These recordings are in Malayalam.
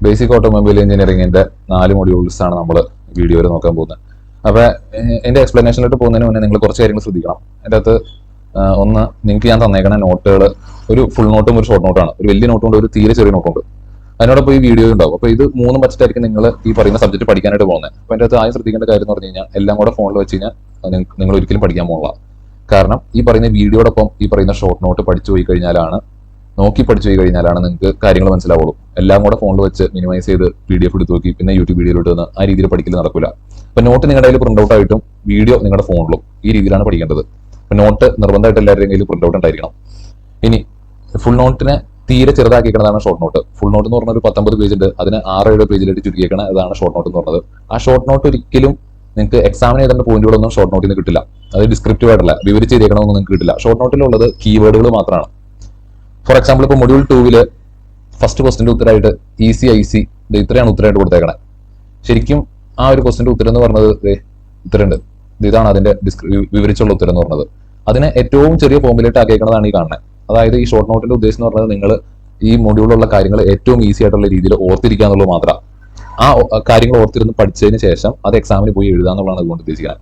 ബേസിക് ഓട്ടോമൊബൈൽ എഞ്ചിനീയറിംഗിന്റെ 4 മൊഡ്യൂൾസ് ആണ് നമ്മൾ വീഡിയോയിൽ നോക്കാൻ പോകുന്നത്. അപ്പോൾ എന്റെ എക്സ്പ്ലനേഷനിലോട്ട് പോകുന്നതിന് മുന്നേ നിങ്ങൾ കുറച്ച് കാര്യങ്ങൾ ശ്രദ്ധിക്കണം. അതിൻ്റെ അകത്ത് ഒന്ന്, നിങ്ങൾക്ക് ഞാൻ തന്നേക്കണ നോട്ടുകൾ ഒരു ഫുൾ നോട്ടും ഒരു ഷോർട്ട് നോട്ടാണ്. ഒരു വലിയ നോട്ടുണ്ട്, ഒരു തീരെ ചെറിയ നോട്ടുണ്ട്. അതിനോടൊപ്പം ഈ വീഡിയോ ഉണ്ടാവും. അപ്പോൾ ഇത് മൂന്നും വെച്ചിട്ടായിരിക്കും നിങ്ങൾ ഈ പറയുന്ന സബ്ജക്ട് പഠിക്കാനായിട്ട് പോകുന്നത്. അപ്പോൾ അതിൻ്റെ അകത്ത് ആദ്യം ശ്രദ്ധിക്കേണ്ട കാര്യം എന്ന് പറഞ്ഞു കഴിഞ്ഞാൽ എല്ലാം കൂടെ ഫോണിൽ വെച്ച് കഴിഞ്ഞാൽ നിങ്ങൾ ഒരിക്കലും പഠിക്കാൻ പോകില്ല. കാരണം ഈ പറയുന്ന വീഡിയോടൊപ്പം ഈ പറയുന്ന ഷോർട്ട് നോട്ട് പഠിച്ചു പോയി കഴിഞ്ഞാലാണ്, നോക്കി പഠിച്ചു പോയി കഴിഞ്ഞാലാണ് നിങ്ങൾക്ക് കാര്യങ്ങൾ മനസ്സിലാവുള്ളൂ. എല്ലാം കൂടെ ഫോണിൽ വെച്ച് മിനിമൈസ് ചെയ്ത് PDF എടുത്ത് നോക്കി പിന്നെ യൂട്യൂബ് വീഡിയോയിലോട്ട് വന്ന് ആ രീതിയിൽ പഠിക്കൽ നടക്കില്ല. അപ്പൊ നോട്ട് നിങ്ങളുടെ കയ്യിൽ പ്രിന്റ് ഔട്ട് ആയിട്ടും വീഡിയോ നിങ്ങളുടെ ഫോണിലും ഈ രീതിയിലാണ് പഠിക്കേണ്ടത്. അപ്പൊ നോട്ട് നിർബന്ധമായിട്ട് എല്ലാവരുടെയും കയ്യിൽ പ്രിന്റ് ഔട്ട് ഉണ്ടായിരിക്കണം. ഇനി ഫുൾ നോട്ടിനെ തീരെ ചെറുതാക്കിയേക്കുന്നതാണ് ഷോർട്ട് നോട്ട്. ഫുൾ നോട്ട് എന്ന് പറഞ്ഞ ഒരു 19 പേജ് ഉണ്ട്, അതിന് 6-7 പേജിലായിട്ട് ചുരുക്കിയേക്കണം. അതാണ് ഷോർട്ട് നോട്ട് എന്ന് പറഞ്ഞത്. ആ ഷോർട്ട് നോട്ട് ഒരിക്കലും നിങ്ങൾക്ക് എക്സാമിന് എഴുതേണ്ട പോയിന്റുകളൊന്നും ഷോർട്ട് നോട്ടിൽ നിന്ന് കിട്ടില്ല. അത് ഡിസ്ക്രിപ്റ്റീവ് ആയിട്ടല്ല, വിവരിച്ച് ചെയ്തേക്കണമെന്നും നിങ്ങൾക്ക് കിട്ടില്ല. ഷോർട്ട് നോട്ടിലുള്ളത് കീവേഡുകൾ മാത്രമാണ്. ഫോർ എക്സാമ്പിൾ, ഇപ്പോൾ മൊഡ്യൂൾ 2 ഫസ്റ്റ് ക്വസ്റ്റിന്റെ ഉത്തരമായിട്ട് EC ഇത്രയാണ് ഉത്തരമായിട്ട് കൊടുത്തേക്കണേ. ശരിക്കും ആ ഒരു ക്വസ്റ്റിന്റെ ഉത്തരം എന്ന് പറഞ്ഞത് ഉത്തരമുണ്ട്, ഇതാണ് അതിന്റെ വിവരിച്ചുള്ള ഉത്തരം എന്ന് പറഞ്ഞത്. അതിനെ ഏറ്റവും ചെറിയ ഫോമിലേട്ട് ആക്കിയേക്കുന്നതാണ് ഈ കാണുന്നത്. അതായത് ഈ ഷോർട്ട് നോട്ടിന്റെ ഉദ്ദേശം എന്ന് പറഞ്ഞത് നിങ്ങൾ ഈ മൊഡ്യൂളിലുള്ള കാര്യങ്ങൾ ഏറ്റവും ഈസി ആയിട്ടുള്ള രീതിയിൽ ഓർത്തിരിക്കുക എന്നുള്ളത് മാത്രം. ആ കാര്യങ്ങൾ ഓർത്തിരുന്ന് പഠിച്ചതിന് ശേഷം അത് എക്സാമിന് പോയി എഴുതുക എന്നുള്ളതാണ് അതുകൊണ്ട് ഉദ്ദേശിക്കുന്നത്.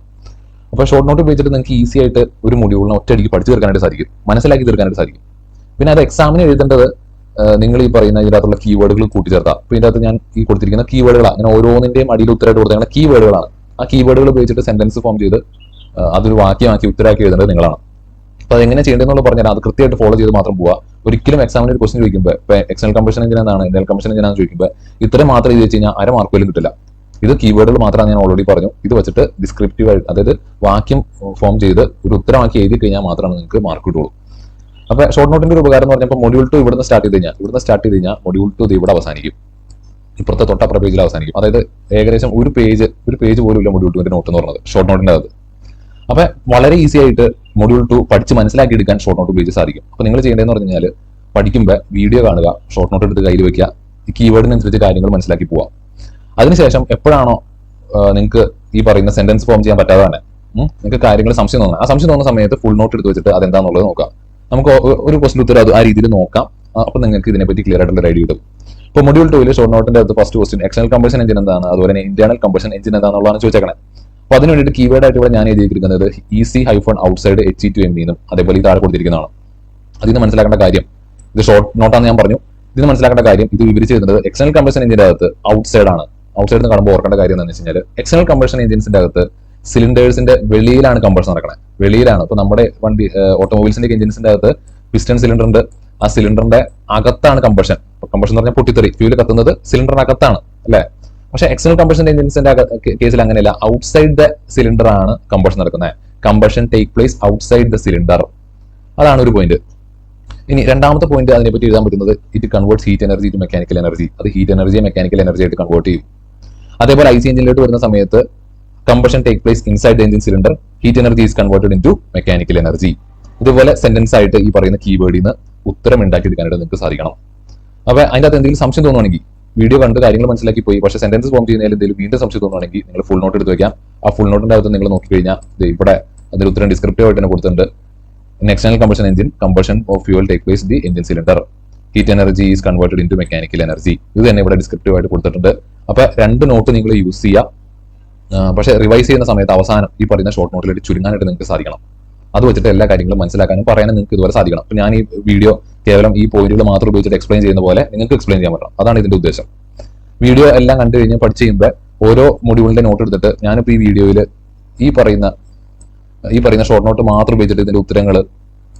അപ്പോൾ ഷോർട്ട് നോട്ട് ഉപയോഗിച്ചിട്ട് നിങ്ങൾക്ക് ഈസി ആയിട്ട് ഒരു മൊഡ്യൂളിനെ ഒറ്റയടിക്ക് പഠിച്ചു തീർക്കാനായിട്ട് സാധിക്കും, മനസ്സിലാക്കി തീർക്കാനായിട്ട് സാധിക്കും. പിന്നെ അത് എക്സാമിന് എഴുതേണ്ടത് നിങ്ങൾ ഈ പറയുന്ന ഇതിനകത്തുള്ള കീവേഡുകൾ കൂട്ടിച്ചേർത്താം. അപ്പോൾ ഇതിനകത്ത് ഞാൻ ഈ കൊടുത്തിരിക്കുന്ന കീവേഡുകളാണ്, അങ്ങനെ ഓരോന്നിന്റെയും അടിയിൽ ഉത്തരമായിട്ട് കൊടുത്തേക്കുന്ന കീവേഡുകളാണ്. ആ കീവേഡുകൾ ഉപയോഗിച്ചിട്ട് സെന്റൻസ് ഫോം ചെയ്ത് അതൊരു വാക്യമാക്കി ഉത്തരമാക്കി എഴുതേണ്ടത് നിങ്ങളാണ്. അപ്പോൾ അതെങ്ങനെ ചെയ്യേണ്ടതെന്നുള്ള പറഞ്ഞാൽ അത് കൃത്യമായിട്ട് ഫോളോ ചെയ്ത് മാത്രം പോവുക. ഒരിക്കലും എക്സാമിന് ഒരു ക്വസ്റ്റൻ ചോദിക്കുമ്പോൾ, ഇപ്പോൾ എക്സ്റ്റേണൽ കമ്പഷൻ എഞ്ചിൻ എന്താണ്, ഇന്റർണൽ കമ്പഷൻ എഞ്ചിൻ ആണെന്ന് ചോദിക്കുമ്പോൾ ഇത്രയും മാത്രം ഇത് വെച്ച് കഴിഞ്ഞാൽ 1 മാർക്ക് പോലും കിട്ടില്ല. ഇത് കീവേഡുകൾ മാത്രമാണ്, ഞാൻ ഓൾറെഡി പറഞ്ഞു. ഇത് വെച്ചിട്ട് ഡിസ്ക്രിപ്റ്റീവ് ആയിട്ട്, അതായത് വാക്യം ഫോം ചെയ്ത് ഒരു ഉത്തരമാക്കി എഴുതി കഴിഞ്ഞാൽ മാത്രമാണ് നിങ്ങൾക്ക് മാർക്ക് കിട്ടുള്ളൂ. അപ്പൊ ഷോർട്ട് നോട്ടിന്റെ ഒരു ഉപകാരം എന്ന് പറഞ്ഞപ്പോൾ മൊഡ്യൂൾ 2 ഇവിടുന്ന് സ്റ്റാർട്ട് ചെയ്ത് കഴിഞ്ഞാൽ മൊഡ്യൂൾ 2 ഇവിടെ അവസാനിക്കും, ഇപ്പുറത്തെ തൊട്ടപ്പുറ പേജിൽ അവസാനിക്കും. അതായത് ഏകദേശം ഒരു പേജ് പോലും ഇല്ല മൊഡ്യൂൾ 2 നോട്ട് എന്ന് പറഞ്ഞത് ഷോർട്ട് നോട്ടിന്റെ അത്. അപ്പൊ വളരെ ഈസി ആയിട്ട് മൊഡ്യൂൾ 2 പഠിച്ച് മനസ്സിലാക്കി എടുക്കാൻ ഷോർട്ട് നോട്ട് ഉപയോഗിച്ച് സാധിക്കും. അപ്പൊ നിങ്ങൾ ചെയ്യേണ്ടതെന്ന് പറഞ്ഞു കഴിഞ്ഞാൽ പഠിക്കുമ്പോൾ വീഡിയോ കാണുക, ഷോർട്ട് നോട്ട് എടുത്ത് കയ്യിൽ വെക്കുക, ഈ കീവേഡിനനുസരിച്ച് കാര്യങ്ങൾ മനസ്സിലാക്കി പോവുക. അതിനുശേഷം എപ്പോഴാണോ നിങ്ങൾക്ക് ഈ പറയുന്ന സെന്റൻസ് ഫോം ചെയ്യാൻ പറ്റാതെ തന്നെ നിങ്ങൾക്ക് കാര്യങ്ങൾ സംശയം തോന്നുന്നത്, ആ സംശയം തോന്നുന്ന സമയത്ത് ഫുൾ നോട്ട് എടുത്ത് വെച്ചിട്ട് അതെന്താണെന്നുള്ളത് നോക്കാം. നമുക്ക് ഒരു ക്വസ്റ്റൻ ഉത്തരം അത് ആ രീതിയിൽ നോക്കാം. അപ്പൊ നിങ്ങൾക്ക് ഇതിനെപ്പറ്റി ക്ലിയർ ആയിട്ടുള്ള ഐഡിയ കിട്ടും. ഇപ്പോൾ മൊഡ്യൂൾ 2 ഷോർട്ട് നോട്ടിന്റെ അകത്ത് first question external combustion engine എന്താണ്, അതുപോലെ തന്നെ ഇന്റേണൽ കമ്പഷൻ എഞ്ചിൻ എന്താണെന്നുള്ളതാണ് ചോദിച്ചേക്കണേ. അപ്പൊ അതിന് വേണ്ടിയിട്ട് കീവേഡ് ആയിട്ട് ഇവിടെ ഞാൻ എഴുതിയിരിക്കുന്നത് EC-outside HE2ME എന്നും അതേപോലെ ഈ താഴെ കൊടുത്തിരിക്കുന്നതാണ്. അതിൽ നിന്ന് മനസ്സിലാക്കേണ്ട കാര്യം, ഇത് ഷോർട്ട് നോട്ടാന്ന് ഞാൻ പറഞ്ഞു. ഇതിന് മനസ്സിലാക്കേണ്ട കാര്യം, ഇത് വിവരിച്ച് തരുന്നത് എക്സ്റ്റേണൽ കമ്പഷൻ എഞ്ചിന്റെ അകത്ത് ഔട്ട്സൈഡ് ആണ്. ഔട്ട്സൈഡ് എന്ന് കാണുമ്പോൾ ഓർക്കേണ്ട കാര്യം എന്താണെന്ന് വെച്ച് കഴിഞ്ഞാൽ എക്സ്റ്റേണൽ കമ്പഷൻ എഞ്ചിൻസിന്റെ അകത്ത് സിലിണ്ടേഴ്സിന്റെ വെളിയിലാണ് കമ്പഷൻ നടക്കുന്നത്, വെളിയിലാണ്. ഇപ്പൊ നമ്മുടെ വണ്ടി ഓട്ടോമൊബൈൽസിന്റെ എഞ്ചിൻസിന്റെ അകത്ത് പിസ്റ്റൺ സിലിണ്ടർ ഉണ്ട്, ആ സിലിണ്ടറിന്റെ അകത്താണ് കമ്പഷൻ. കമ്പഷൻ എന്ന് പറഞ്ഞാൽ പൊട്ടിത്തെറി, ഫ്യൂല് കത്തുന്നത് സിലിണ്ടറിന്റെ അകത്താണ് അല്ലെ. പക്ഷെ എക്സ്റ്റേണൽ കമ്പഷൻ എഞ്ചിൻസിന്റെ കേസിൽ അങ്ങനെയല്ല, ഔട്ട്സൈഡ് ദ സിലിണ്ടർ ആണ് കമ്പഷൻ നടക്കുന്നത്. Combustion take place outside the cylinder, അതാണ് ഒരു പോയിന്റ്. ഇനി രണ്ടാമത്തെ പോയിന്റ് അതിനെപ്പറ്റി എഴുതാൻ പറ്റുന്നത്, it converts heat energy to mechanical energy. അത് ഹീറ്റ് എനർജിയെ മെക്കാനിക്കൽ എനർജി ആയിട്ട് കൺവേർട്ട് ചെയ്യും. അതേപോലെ IC എഞ്ചിനിലോട്ട് വരുന്ന സമയത്ത് combustion take place inside the engine cylinder, heat energy is converted into mechanical energy. ഇതുപോലെ സെന്റൻസ് ആയിട്ട് ഈ പറയുന്ന കീവേഡിൽ നിന്ന് ഉത്തരം ഉണ്ടാക്കി എടുക്കാനായിട്ട് നിങ്ങൾക്ക് സാധിക്കണം. അപ്പൊ അതിന്റെ അകത്ത് എന്തെങ്കിലും സംശയം തോന്നുവാണെങ്കിൽ, വീഡിയോ കണ്ട് കാര്യങ്ങൾ മനസ്സിലാക്കി പോയി പക്ഷേ സെന്റൻസ് ഫോം ചെയ്യുന്നതിൽ എന്തെങ്കിലും വീണ്ടും സംശയം തോന്നുവാണെങ്കിൽ നിങ്ങൾ ഫുൾ നോട്ട് എടുത്ത് വെക്കാം. ആ ഫുൾ നോട്ടിന്റെ അകത്ത് നിങ്ങൾ നോക്കിക്കഴിഞ്ഞാൽ ഇവിടെ അതിന്റെ ഉത്തരം ഡിസ്ക്രിപ്റ്റീവ് ആയിട്ട് തന്നെ കൊടുത്തിട്ടുണ്ട്. External combustion engine, combustion of fuel take place the engine cylinder, heat energy is converted into mechanical energy. ഇത് തന്നെ ഇവിടെ ഡിസ്ക്രിപ്റ്റീവ് ആയിട്ട് കൊടുത്തിട്ടുണ്ട്. അപ്പൊ 2 നോട്ട് നിങ്ങൾ യൂസ് ചെയ്യുക. പക്ഷേ റിവൈസ് ചെയ്യുന്ന സമയത്ത് അവസാനം ഈ പറയുന്ന ഷോർട്ട് നോട്ടിലേക്ക് ചുരുങ്ങാനായിട്ട് നിങ്ങൾക്ക് സാധിക്കണം. അത് വെച്ചിട്ട് എല്ലാ കാര്യങ്ങളും മനസ്സിലാക്കാനും പറയാനും നിങ്ങൾക്ക് ഇതുപോലെ സാധിക്കണം. അപ്പൊ ഞാൻ ഈ വീഡിയോ കേവലം ഈ പോയിന്റുകൾ മാത്രം ഉപയോഗിച്ചിട്ട് എക്സ്പ്ലെയിൻ ചെയ്യുന്ന പോലെ നിങ്ങൾക്ക് എക്സ്പ്ലെയിൻ ചെയ്യാൻ പറ്റണം. അതാണ് ഇതിന്റെ ഉദ്ദേശം. വീഡിയോ എല്ലാം കണ്ടു കഴിഞ്ഞ് പഠിച്ചു കഴിയുമ്പോൾ ഓരോ മൊഡ്യൂളിന്റെ നോട്ട് എടുത്തിട്ട് ഞാനിപ്പോൾ ഈ വീഡിയോയിൽ ഈ പറയുന്ന ഷോർട്ട് നോട്ട് മാത്രം ഉപയോഗിച്ചിട്ട് ഇതിന്റെ ഉത്തരങ്ങൾ,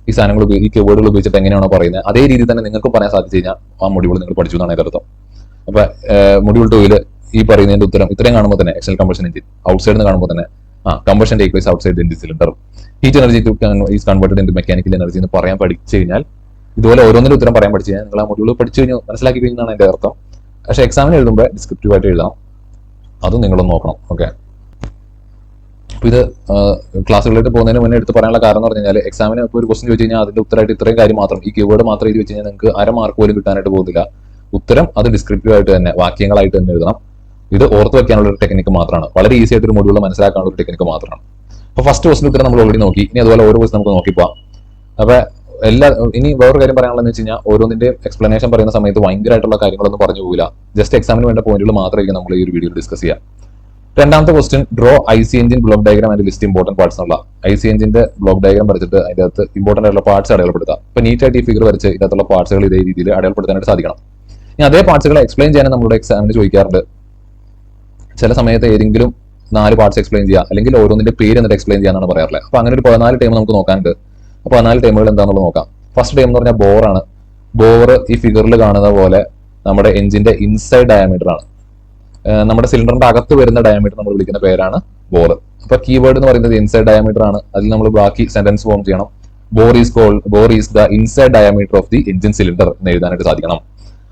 ഈ സാധനങ്ങൾ, ഈ കീവേഡുകൾ ഉപയോഗിച്ചിട്ട് എങ്ങനെയാണോ പറയുന്നത് അതേ രീതിയിൽ തന്നെ നിങ്ങൾക്ക് പറയാൻ സാധിച്ചു കഴിഞ്ഞാൽ ആ മൊഡ്യൂൾ നിങ്ങൾ പഠിച്ചു എന്നാണ് എൻ്റെ അർത്ഥം. അപ്പൊ മൊഡ്യൂൾ 2 ഈ പറയുന്നതിന്റെ ഉത്തരം ഇത്രയും കാണുമ്പോൾ തന്നെ എക്സ്റ്റേണൽ കമ്പഷൻ എഞ്ചിൻ, ഔട്ട്സൈഡ് എന്ന് കാണുമ്പോൾ തന്നെ combustion take place outside the engine cylinder, heat energy is converted into mechanical energy എന്ന് പറയാൻ പഠിച്ചു കഴിഞ്ഞാൽ, ഇതുപോലെ ഓരോന്നിന്റെ ഉത്തരം പറയാൻ പഠിച്ചു കഴിഞ്ഞാൽ നിങ്ങൾ ആ മൊഡ്യൂൾ പഠിച്ചു കഴിഞ്ഞു, മനസ്സിലാക്കി കഴിഞ്ഞാണ് എൻ്റെ അർത്ഥം. പക്ഷേ എക്സാമിന് എഴുതുമ്പോൾ ഡിസ്ക്രിപ്റ്റീവ് ആയിട്ട് എഴുതാം, അതും നിങ്ങളൊന്ന് നോക്കണം. ഓക്കെ, അപ്പൊ ഇത് ക്ലാസ്സുകളിലേക്ക് പോകുന്നതിന് മുന്നേ എടുത്ത് പറയാനുള്ള കാരണം എന്ന് പറഞ്ഞു കഴിഞ്ഞാൽ എക്സാമിന് ഇപ്പോൾ ഒരു ക്വസ്റ്റൻ ചോദിച്ചു കഴിഞ്ഞാൽ അതിന്റെ ഉത്തരമായിട്ട് ഇത്രയും കാര്യം മാത്രം, ഈ കീവേഡ് മാത്രം എഴുതി വെച്ച് കഴിഞ്ഞാൽ നിങ്ങൾക്ക് 1 മാർക്ക് പോലും കിട്ടാനായിട്ട് പോകുന്നില്ല. ഉത്തരം അത് ഡിസ്ക്രിപ്റ്റീവ് ആയിട്ട് തന്നെ, വാക്യങ്ങളായിട്ട് തന്നെ എഴുതണം. ഇത് ഓർത്ത് വെക്കാനുള്ള ഒരു ടെക്നിക്ക് മാത്രമാണ്, വളരെ ഈസി ആയിട്ട് ഒരു മൊഡ്യൂൾ മനസ്സിലാക്കാനുള്ള ഒരു ടെക്നിക്ക് മാത്രമാണ്. അപ്പൊ ഫസ്റ്റ് ക്വസ്റ്റൻ ഉത്തരം നമ്മൾ ഓൾറെഡി നോക്കി. ഇനി അതുപോലെ ഓരോ ക്വസ്റ്റൻ നമുക്ക് നോക്കിപ്പോവാം. അപ്പൊ എല്ലാ ഇനി വേറൊരു കാര്യം പറയാനുള്ളതെന്ന് വെച്ച് കഴിഞ്ഞാൽ ഓരോന്നിന്റെ എക്സ്പ്ലനേഷൻ പറയുന്ന സമയത്ത് ഭയങ്കരമായിട്ടുള്ള കാര്യങ്ങളൊന്നും പറഞ്ഞു പോകില്ല. ജസ്റ്റ് എക്സാമിന് വേണ്ട പോയിന്റുകൾ മാത്രമായിരിക്കും നമ്മൾ ഈ ഒരു വീഡിയോ ഡിസ്കസ് ചെയ്യുക. രണ്ടാമത്തെ question, draw IC engine block diagram and list important parts എന്നുള്ള IC എഞ്ചിന്റെ ബ്ലോക്ക് ഡയഗ്രാം വരച്ചിട്ട് അതിന്റെ അകത്ത് ഇമ്പോർട്ടന്റ് ആയിട്ടുള്ള പാർട്സ് അടയാളപ്പെടുത്താം. ഇപ്പൊ നീറ്റായിട്ട് ഈ ഫിഗർ വരച്ച് ഇതിനകത്തുള്ള പാർട്സുകൾ ഇതേ രീതിയിൽ അടയാളപ്പെടുത്താനായിട്ട് സാധിക്കണം. ഇനി അതേ പാർട്സുകൾ എക്സ്പ്ലെയിൻ ചെയ്യാൻ നമ്മുടെ എക്സാമിന് ചോദിക്കാറുണ്ട്. ചില സമയത്ത് ഏതെങ്കിലും 4 പാർട്സ് എക്സ്പ്ലെയിൻ ചെയ്യുക, അല്ലെങ്കിൽ ഓരോന്നിന്റെ പേര് എന്നിട്ട് എക്സ്പ്ലെയിൻ ചെയ്യാനാണ് പറയാറുള്ളത്. അപ്പൊ അങ്ങനെ ഒരു 14 ടൈം നമുക്ക് നോക്കാനുണ്ട്. അപ്പൊ 14 ടൈമുകൾ എന്താണെന്നുള്ളത് നോക്കാം. ഫസ്റ്റ് ടൈം എന്ന് പറഞ്ഞാൽ ബോറാണ്. ബോർ ഈ ഫിഗറിൽ കാണുന്ന പോലെ നമ്മുടെ എഞ്ചിന്റെ ഇൻസൈഡ് ഡയമീറ്റർ ആണ്. നമ്മുടെ സിലിണ്ടറിന്റെ അകത്ത് വരുന്ന ഡയമീറ്റർ നമ്മൾ വിളിക്കുന്ന പേരാണ് ബോർ. അപ്പൊ കീവേഡ് എന്ന് പറയുന്നത് ഇൻസൈഡ് ഡയമീറ്റർ ആണ്. അതിൽ നമ്മൾ ബാക്കി സെന്റൻസ് ഫോം ചെയ്യണം. Bore is the inside diameter of the engine cylinder എന്ന് എഴുതാനായിട്ട് സാധിക്കണം.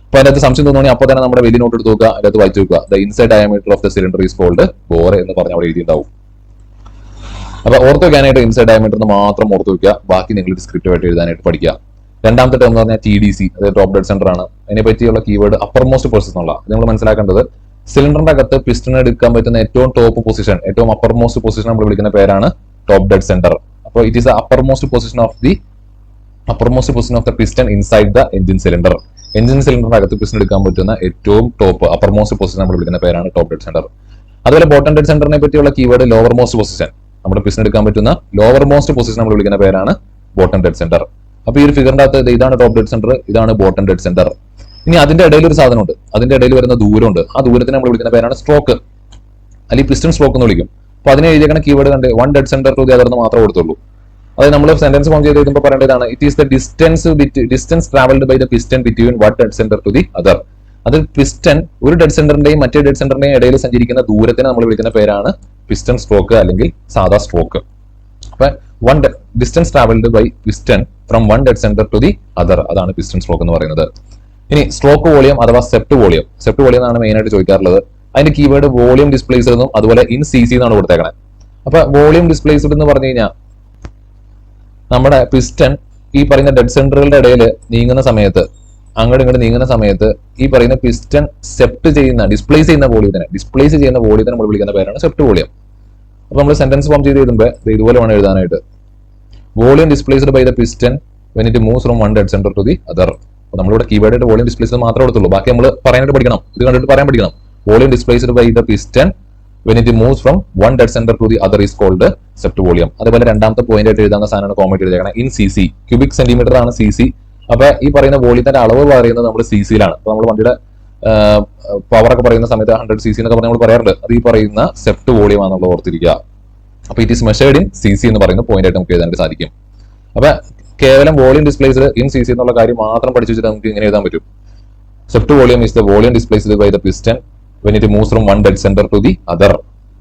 അപ്പൊ അതിനകത്ത് സംശയം തോന്നുകയാണെങ്കിൽ അപ്പോൾ തന്നെ നമ്മുടെ വലിയ നോട്ട് എടുത്ത് നോക്കുക, അതിനകത്ത് വായിച്ചു നോക്കുക. The inside diameter of the cylinder is called bore എന്ന് പറഞ്ഞ് അവിടെ എഴുതിയിട്ടുണ്ടാവും. അപ്പൊ ഓർത്ത് വെക്കാനായിട്ട് ഇൻസൈഡ് ഡയമീറ്റർ എന്ന് മാത്രം ഓർത്ത് വെക്കുക, ബാക്കി നിങ്ങൾ ഡിസ്ക്രിപ്റ്റീവ് ആയിട്ട് എഴുതാനായിട്ട് പഠിക്കുക. രണ്ടാമത്തെ ടേം എന്ന് പറഞ്ഞാൽ TDC, അതായത് ടോപ്പ് ഡെഡ് സെന്റർ ആണ്. അതിനെ പറ്റിയുള്ള കീവേഡ് അപ്പർ മോസ്റ്റ് പൊസിഷൻ എന്നുള്ള നമ്മൾ മനസ്സിലാക്കേണ്ടത്. സിലിണ്ടറിന്റെ അകത്ത് പിസ്റ്റൺ എടുക്കാൻ പറ്റുന്ന ഏറ്റവും ടോപ്പ് പൊസിഷൻ, ഏറ്റവും അപ്പർ മോസ്റ്റ് പൊസിഷൻ നമ്മൾ വിളിക്കുന്ന പേരാണ് ടോപ്പ് ഡെഡ് സെന്റർ. അപ്പോൾ it is the upper most position of the piston inside the engine cylinder. Engine സിലിണ്ടറിന്റെ അകത്ത് പിസ്റ്റൺ എടുക്കാൻ പറ്റുന്ന ഏറ്റവും ടോപ്പ് അപ്പർ മോസ്റ്റ് പൊസിഷൻ നമ്മൾ വിളിക്കുന്ന പേരാണ് ടോപ്പ് ഡെഡ് സെന്റർ. അതുപോലെ ബോട്ടം ഡെഡ് സെന്ററിനെ പറ്റിയുള്ള കീവേഡ് ലോവർ മോസ്റ്റ് പൊസിഷൻ. നമ്മുടെ പിസ്റ്റൺ എടുക്കാൻ പറ്റുന്ന ലോവർ മോസ്റ്റ് പൊസിഷൻ നമ്മൾ വിളിക്കുന്ന പേരാണ് ബോട്ടം ഡെഡ് സെന്റർ. അപ്പൊ ഈ ഒരു ഫിഗറിന്റെ അകത്ത് ഇതാണ് ടോപ്പ് ഡെഡ് സെന്റർ, ഇതാണ് ബോട്ടം ഡെഡ് സെന്റർ. ഇനി അതിന്റെ ഇടയിൽ ഒരു സാധനമുണ്ട്, അതിന്റെ ഇടയിൽ വരുന്ന ദൂരമുണ്ട്. ആ ദൂരത്തിന് നമ്മൾ വിളിക്കുന്ന പേരാണ് സ്ട്രോക്ക്, അല്ലെങ്കിൽ പിസ്റ്റൺ സ്ട്രോക്ക് എന്ന് വിളിക്കും. അപ്പൊ അതിനെ എഴുതിയേക്കുന്ന കീവേഡ് കണ്ട് 1 dead centre to the other എന്ന് മാത്രമേ കൊടുത്തുള്ളൂ. അതായത് നമ്മൾ സെന്റൻസ് ഫോം ചെയ്ത് എഴുതുമ്പോൾ പറയേണ്ടതാണ് it is the distance travelled by the piston between 1 dead centre to the other. അത് പിസ്റ്റൺ ഒരു ഡെഡ് സെന്ററിന്റെയും മറ്റേ ഡെഡ് സെന്ററിന്റെയും ഇടയിൽ സഞ്ചരിക്കുന്ന ദൂരത്തിന് നമ്മൾ വിളിക്കുന്ന പേരാണ് പിസ്റ്റൺ സ്ട്രോക്ക് അല്ലെങ്കിൽ സാധാ സ്ട്രോക്ക്. അപ്പൊ distance travelled by piston from 1 dead centre to the other, അതാണ് പിസ്റ്റൺ സ്ട്രോക്ക് എന്ന് പറയുന്നത്. ഇനി സ്ട്രോക്ക് വോളിയം അഥവാ സെപ്റ്റ് വോളിയം എന്നാണ് മെയിൻ ആയിട്ട് ചോദിക്കാറുള്ളത്. അതിന്റെ കീവേഡ് വോളിയം ഡിസ്പ്ലേസ്ഡ് എന്നും അതുപോലെ ഇൻ CC എന്നാണ് കൊടുത്തേക്കണേ. അപ്പൊ വോളിയം ഡിസ്പ്ലേസ്ഡ് എന്ന് പറഞ്ഞു കഴിഞ്ഞാൽ നമ്മുടെ പിസ്റ്റൺ ഈ പറയുന്ന ഡെഡ് സെന്ററുകളുടെ ഇടയിൽ നീങ്ങുന്ന സമയത്ത്, അങ്ങോട്ട് ഇങ്ങോട്ട് നീങ്ങുന്ന സമയത്ത് ഈ പറയുന്ന പിസ്റ്റൺ ഡിസ്പ്ലേസ് ചെയ്യുന്ന വോളിയത്തിനെ നമ്മൾ വിളിക്കുന്ന പേരാണ് സെപ്റ്റ് വോളിയം. അപ്പൊ നമ്മൾ സെന്റൻസ് ഫോം ചെയ്ത് എഴുതുമ്പോൾ ഇതുപോലെ വേണം എഴുതാനായിട്ട്. Volume displaced by the piston when it moves from 1 dead centre to the other. അപ്പൊ നമ്മളിവിടെ കീവേഡ് ആയിട്ട് വോളിയം ഡിസ്പ്ലേസ്ഡ് മാത്രമേ എടുത്തുള്ളൂ, ബാക്കി നമ്മൾ പറയാനായിട്ട് പഠിക്കണം. ഇത് കണ്ടിട്ട് പറയാൻ പഠിക്കണം. Volume displaced by the piston when it moves from 1 dead center to the other is called sept volume. അതുപോലെ രണ്ടാമത്തെ പോയിന്റ് ആയിട്ട് എഴുതാവുന്ന സാധനമാണ് കോമന്റ് എഴുതിയേക്കണം ഇൻ CC. ക്യൂബിക് സെന്റിമീറ്റർ ആണ് CC. അപ്പൊ ഈ പറയുന്ന വോളിയത്തിന്റെ അളവ് പറയുന്നത് നമ്മൾ CC-യിലാണ്. അപ്പൊ നമ്മൾ വണ്ടിയുടെ പവർ ഒക്കെ പറയുന്ന സമയത്ത് 100 cc എന്നൊക്കെ നമ്മൾ പറയാറുണ്ട്. അത് ഈ പറയുന്ന സെപ്റ്റ് വോളിയം ആണെന്നുള്ളത് ഓർത്തിരിക്കുക. അപ്പൊ it is measured in CC എന്ന് പറയുന്ന പോയിന്റ് ആയിട്ട് നമുക്ക് എഴുതാനായിട്ട് സാധിക്കും. അപ്പൊ കേവലം വോളിയം ഡിസ്പ്ലേസ്ഡ് ഇൻ CC എന്നുള്ള കാര്യം മാത്രം പഠിച്ചു വെച്ചിട്ട് നമുക്ക് ഇങ്ങനെ എഴുതാൻ പറ്റും. Swept volume is the volume displaced by the piston when it moves from 1 dead center to the other.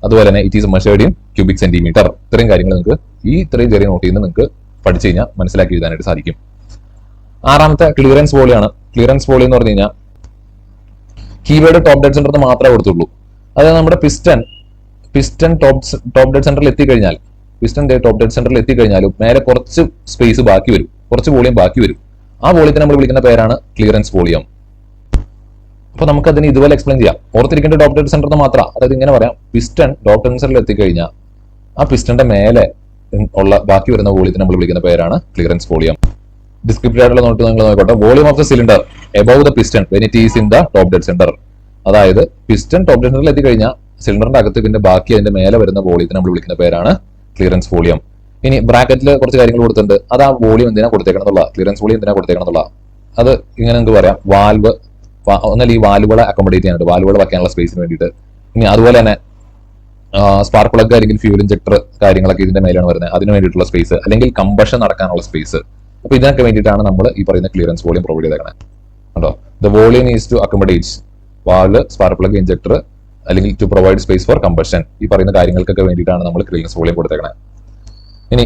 അതുപോലെ തന്നെ it is measured in cubic centimeter. ഇത്രയും കാര്യങ്ങൾ നിങ്ങൾക്ക് ഇത്രയും ചെറിയ നോട്ട് ചെയ്യുന്നത് നിങ്ങൾക്ക് പഠിച്ചു കഴിഞ്ഞാൽ മനസ്സിലാക്കി എഴുതാനായിട്ട് സാധിക്കും. ആറാമത്തെ ക്ലിയറൻസ് വോളിയാണ്. ക്ലിയറൻസ് വോളി എന്ന് പറഞ്ഞു കഴിഞ്ഞാൽ കീവേഡ് ടോപ്പ് ഡെഡ് സെന്റർ മാത്രമേ കൊടുത്തുള്ളൂ. അതായത് നമ്മുടെ പിസ്റ്റൺ ടോപ്പ് ഡെഡ് സെന്ററിൽ എത്തിക്കഴിഞ്ഞാലും മേലെ കുറച്ച് സ്പേസ് ബാക്കി വരും, കുറച്ച് വോളിയം ബാക്കി വരും. ആ വോളിയത്തെ നമ്മൾ വിളിക്കുന്ന പേരാണ് ക്ലിയറൻസ് വോളിയം. അപ്പൊ നമുക്ക് അതിന് ഇതുപോലെ എക്സ്പ്ലെയിൻ ചെയ്യാം. ഓർത്തിരിക്കേണ്ട ടോപ്പ് ഡെഡ് സെന്റർ മാത്രം. അതായത് ഇങ്ങനെ പറയാം, പിസ്റ്റൺ ടോപ്പ് ഡെഡ് സെന്ററിൽ എത്തിക്കഴിഞ്ഞാൽ ആ പിസ്റ്റന്റെ മേലെ ഉള്ള ബാക്കി വരുന്ന വോളിയത്തെ നമ്മൾ വിളിക്കുന്ന പേരാണ് ക്ലിയറൻസ് വോളിയം. ഡിസ്ക്രിപ്റ്റീവ് ആയിട്ടുള്ള നോട്ട് നിങ്ങൾ നോക്കട്ടെ. Volume of the cylinder above the piston when it is in the top dead centre. അതായത് പിസ്റ്റൺ ടോപ്പ് ഡെഡ് സെന്ററിൽ എത്തിക്കഴിഞ്ഞാൽ സിലിണ്ടറിന്റെ അകത്ത് പിന്നെ ബാക്കി അതിന്റെ മേലെ വരുന്ന വോളിയത്തെ നമ്മൾ വിളിക്കുന്ന പേരാണ് ക്ലിയറൻസ് വോളിയം. ഇനി ബ്രാക്കറ്റിൽ കുറച്ച് കാര്യങ്ങൾ കൊടുത്തിട്ടുണ്ട്. അത് ആ വോളിയം എന്തിനാ കൊടുത്തേക്കണം എന്നുള്ള, ക്ലിയറൻസ് വോളിയം എന്തിനാ കൊടുത്തേക്കണം എന്നുള്ള അത് ഇങ്ങനെ നിങ്ങൾക്ക് പറയാം. വാൽവ് ഒന്നല്ല ഈ വാൽവുകളെ അക്കോമഡേറ്റ് ചെയ്യാനായിട്ട്, വാൽവുകൾ വെക്കാനുള്ള സ്പേസിന് വേണ്ടിയിട്ട്. ഇനി അതുപോലെ തന്നെ സ്പാർക്ക് പ്ലഗ് അല്ലെങ്കിൽ ഫ്യൂൽ ഇഞ്ചക്ടർ കാര്യങ്ങളൊക്കെ ഇതിന്റെ മേലാണ് വരുന്നത്, അതിന് വേണ്ടിയിട്ടുള്ള സ്പേസ്, അല്ലെങ്കിൽ കമ്പഷൻ നടക്കാനുള്ള സ്പേസ്. അപ്പൊ ഇതിനൊക്കെ വേണ്ടിയിട്ടാണ് നമ്മൾ ഈ പറയുന്ന ക്ലിയറൻസ് വോളിയം പ്രൊവൈഡ് ചെയ്തേക്കണേ. കേട്ടോ, the volume is to accommodate valve, spark plug, injector, അല്ലെങ്കിൽ to provide space for combustion. ഈ പറയുന്ന കാര്യങ്ങൾക്കൊക്കെ വേണ്ടിയിട്ടാണ് നമ്മൾ ക്ലിയറൻസ് വോളിയം കൊടുത്തേക്കണേ. ഇനി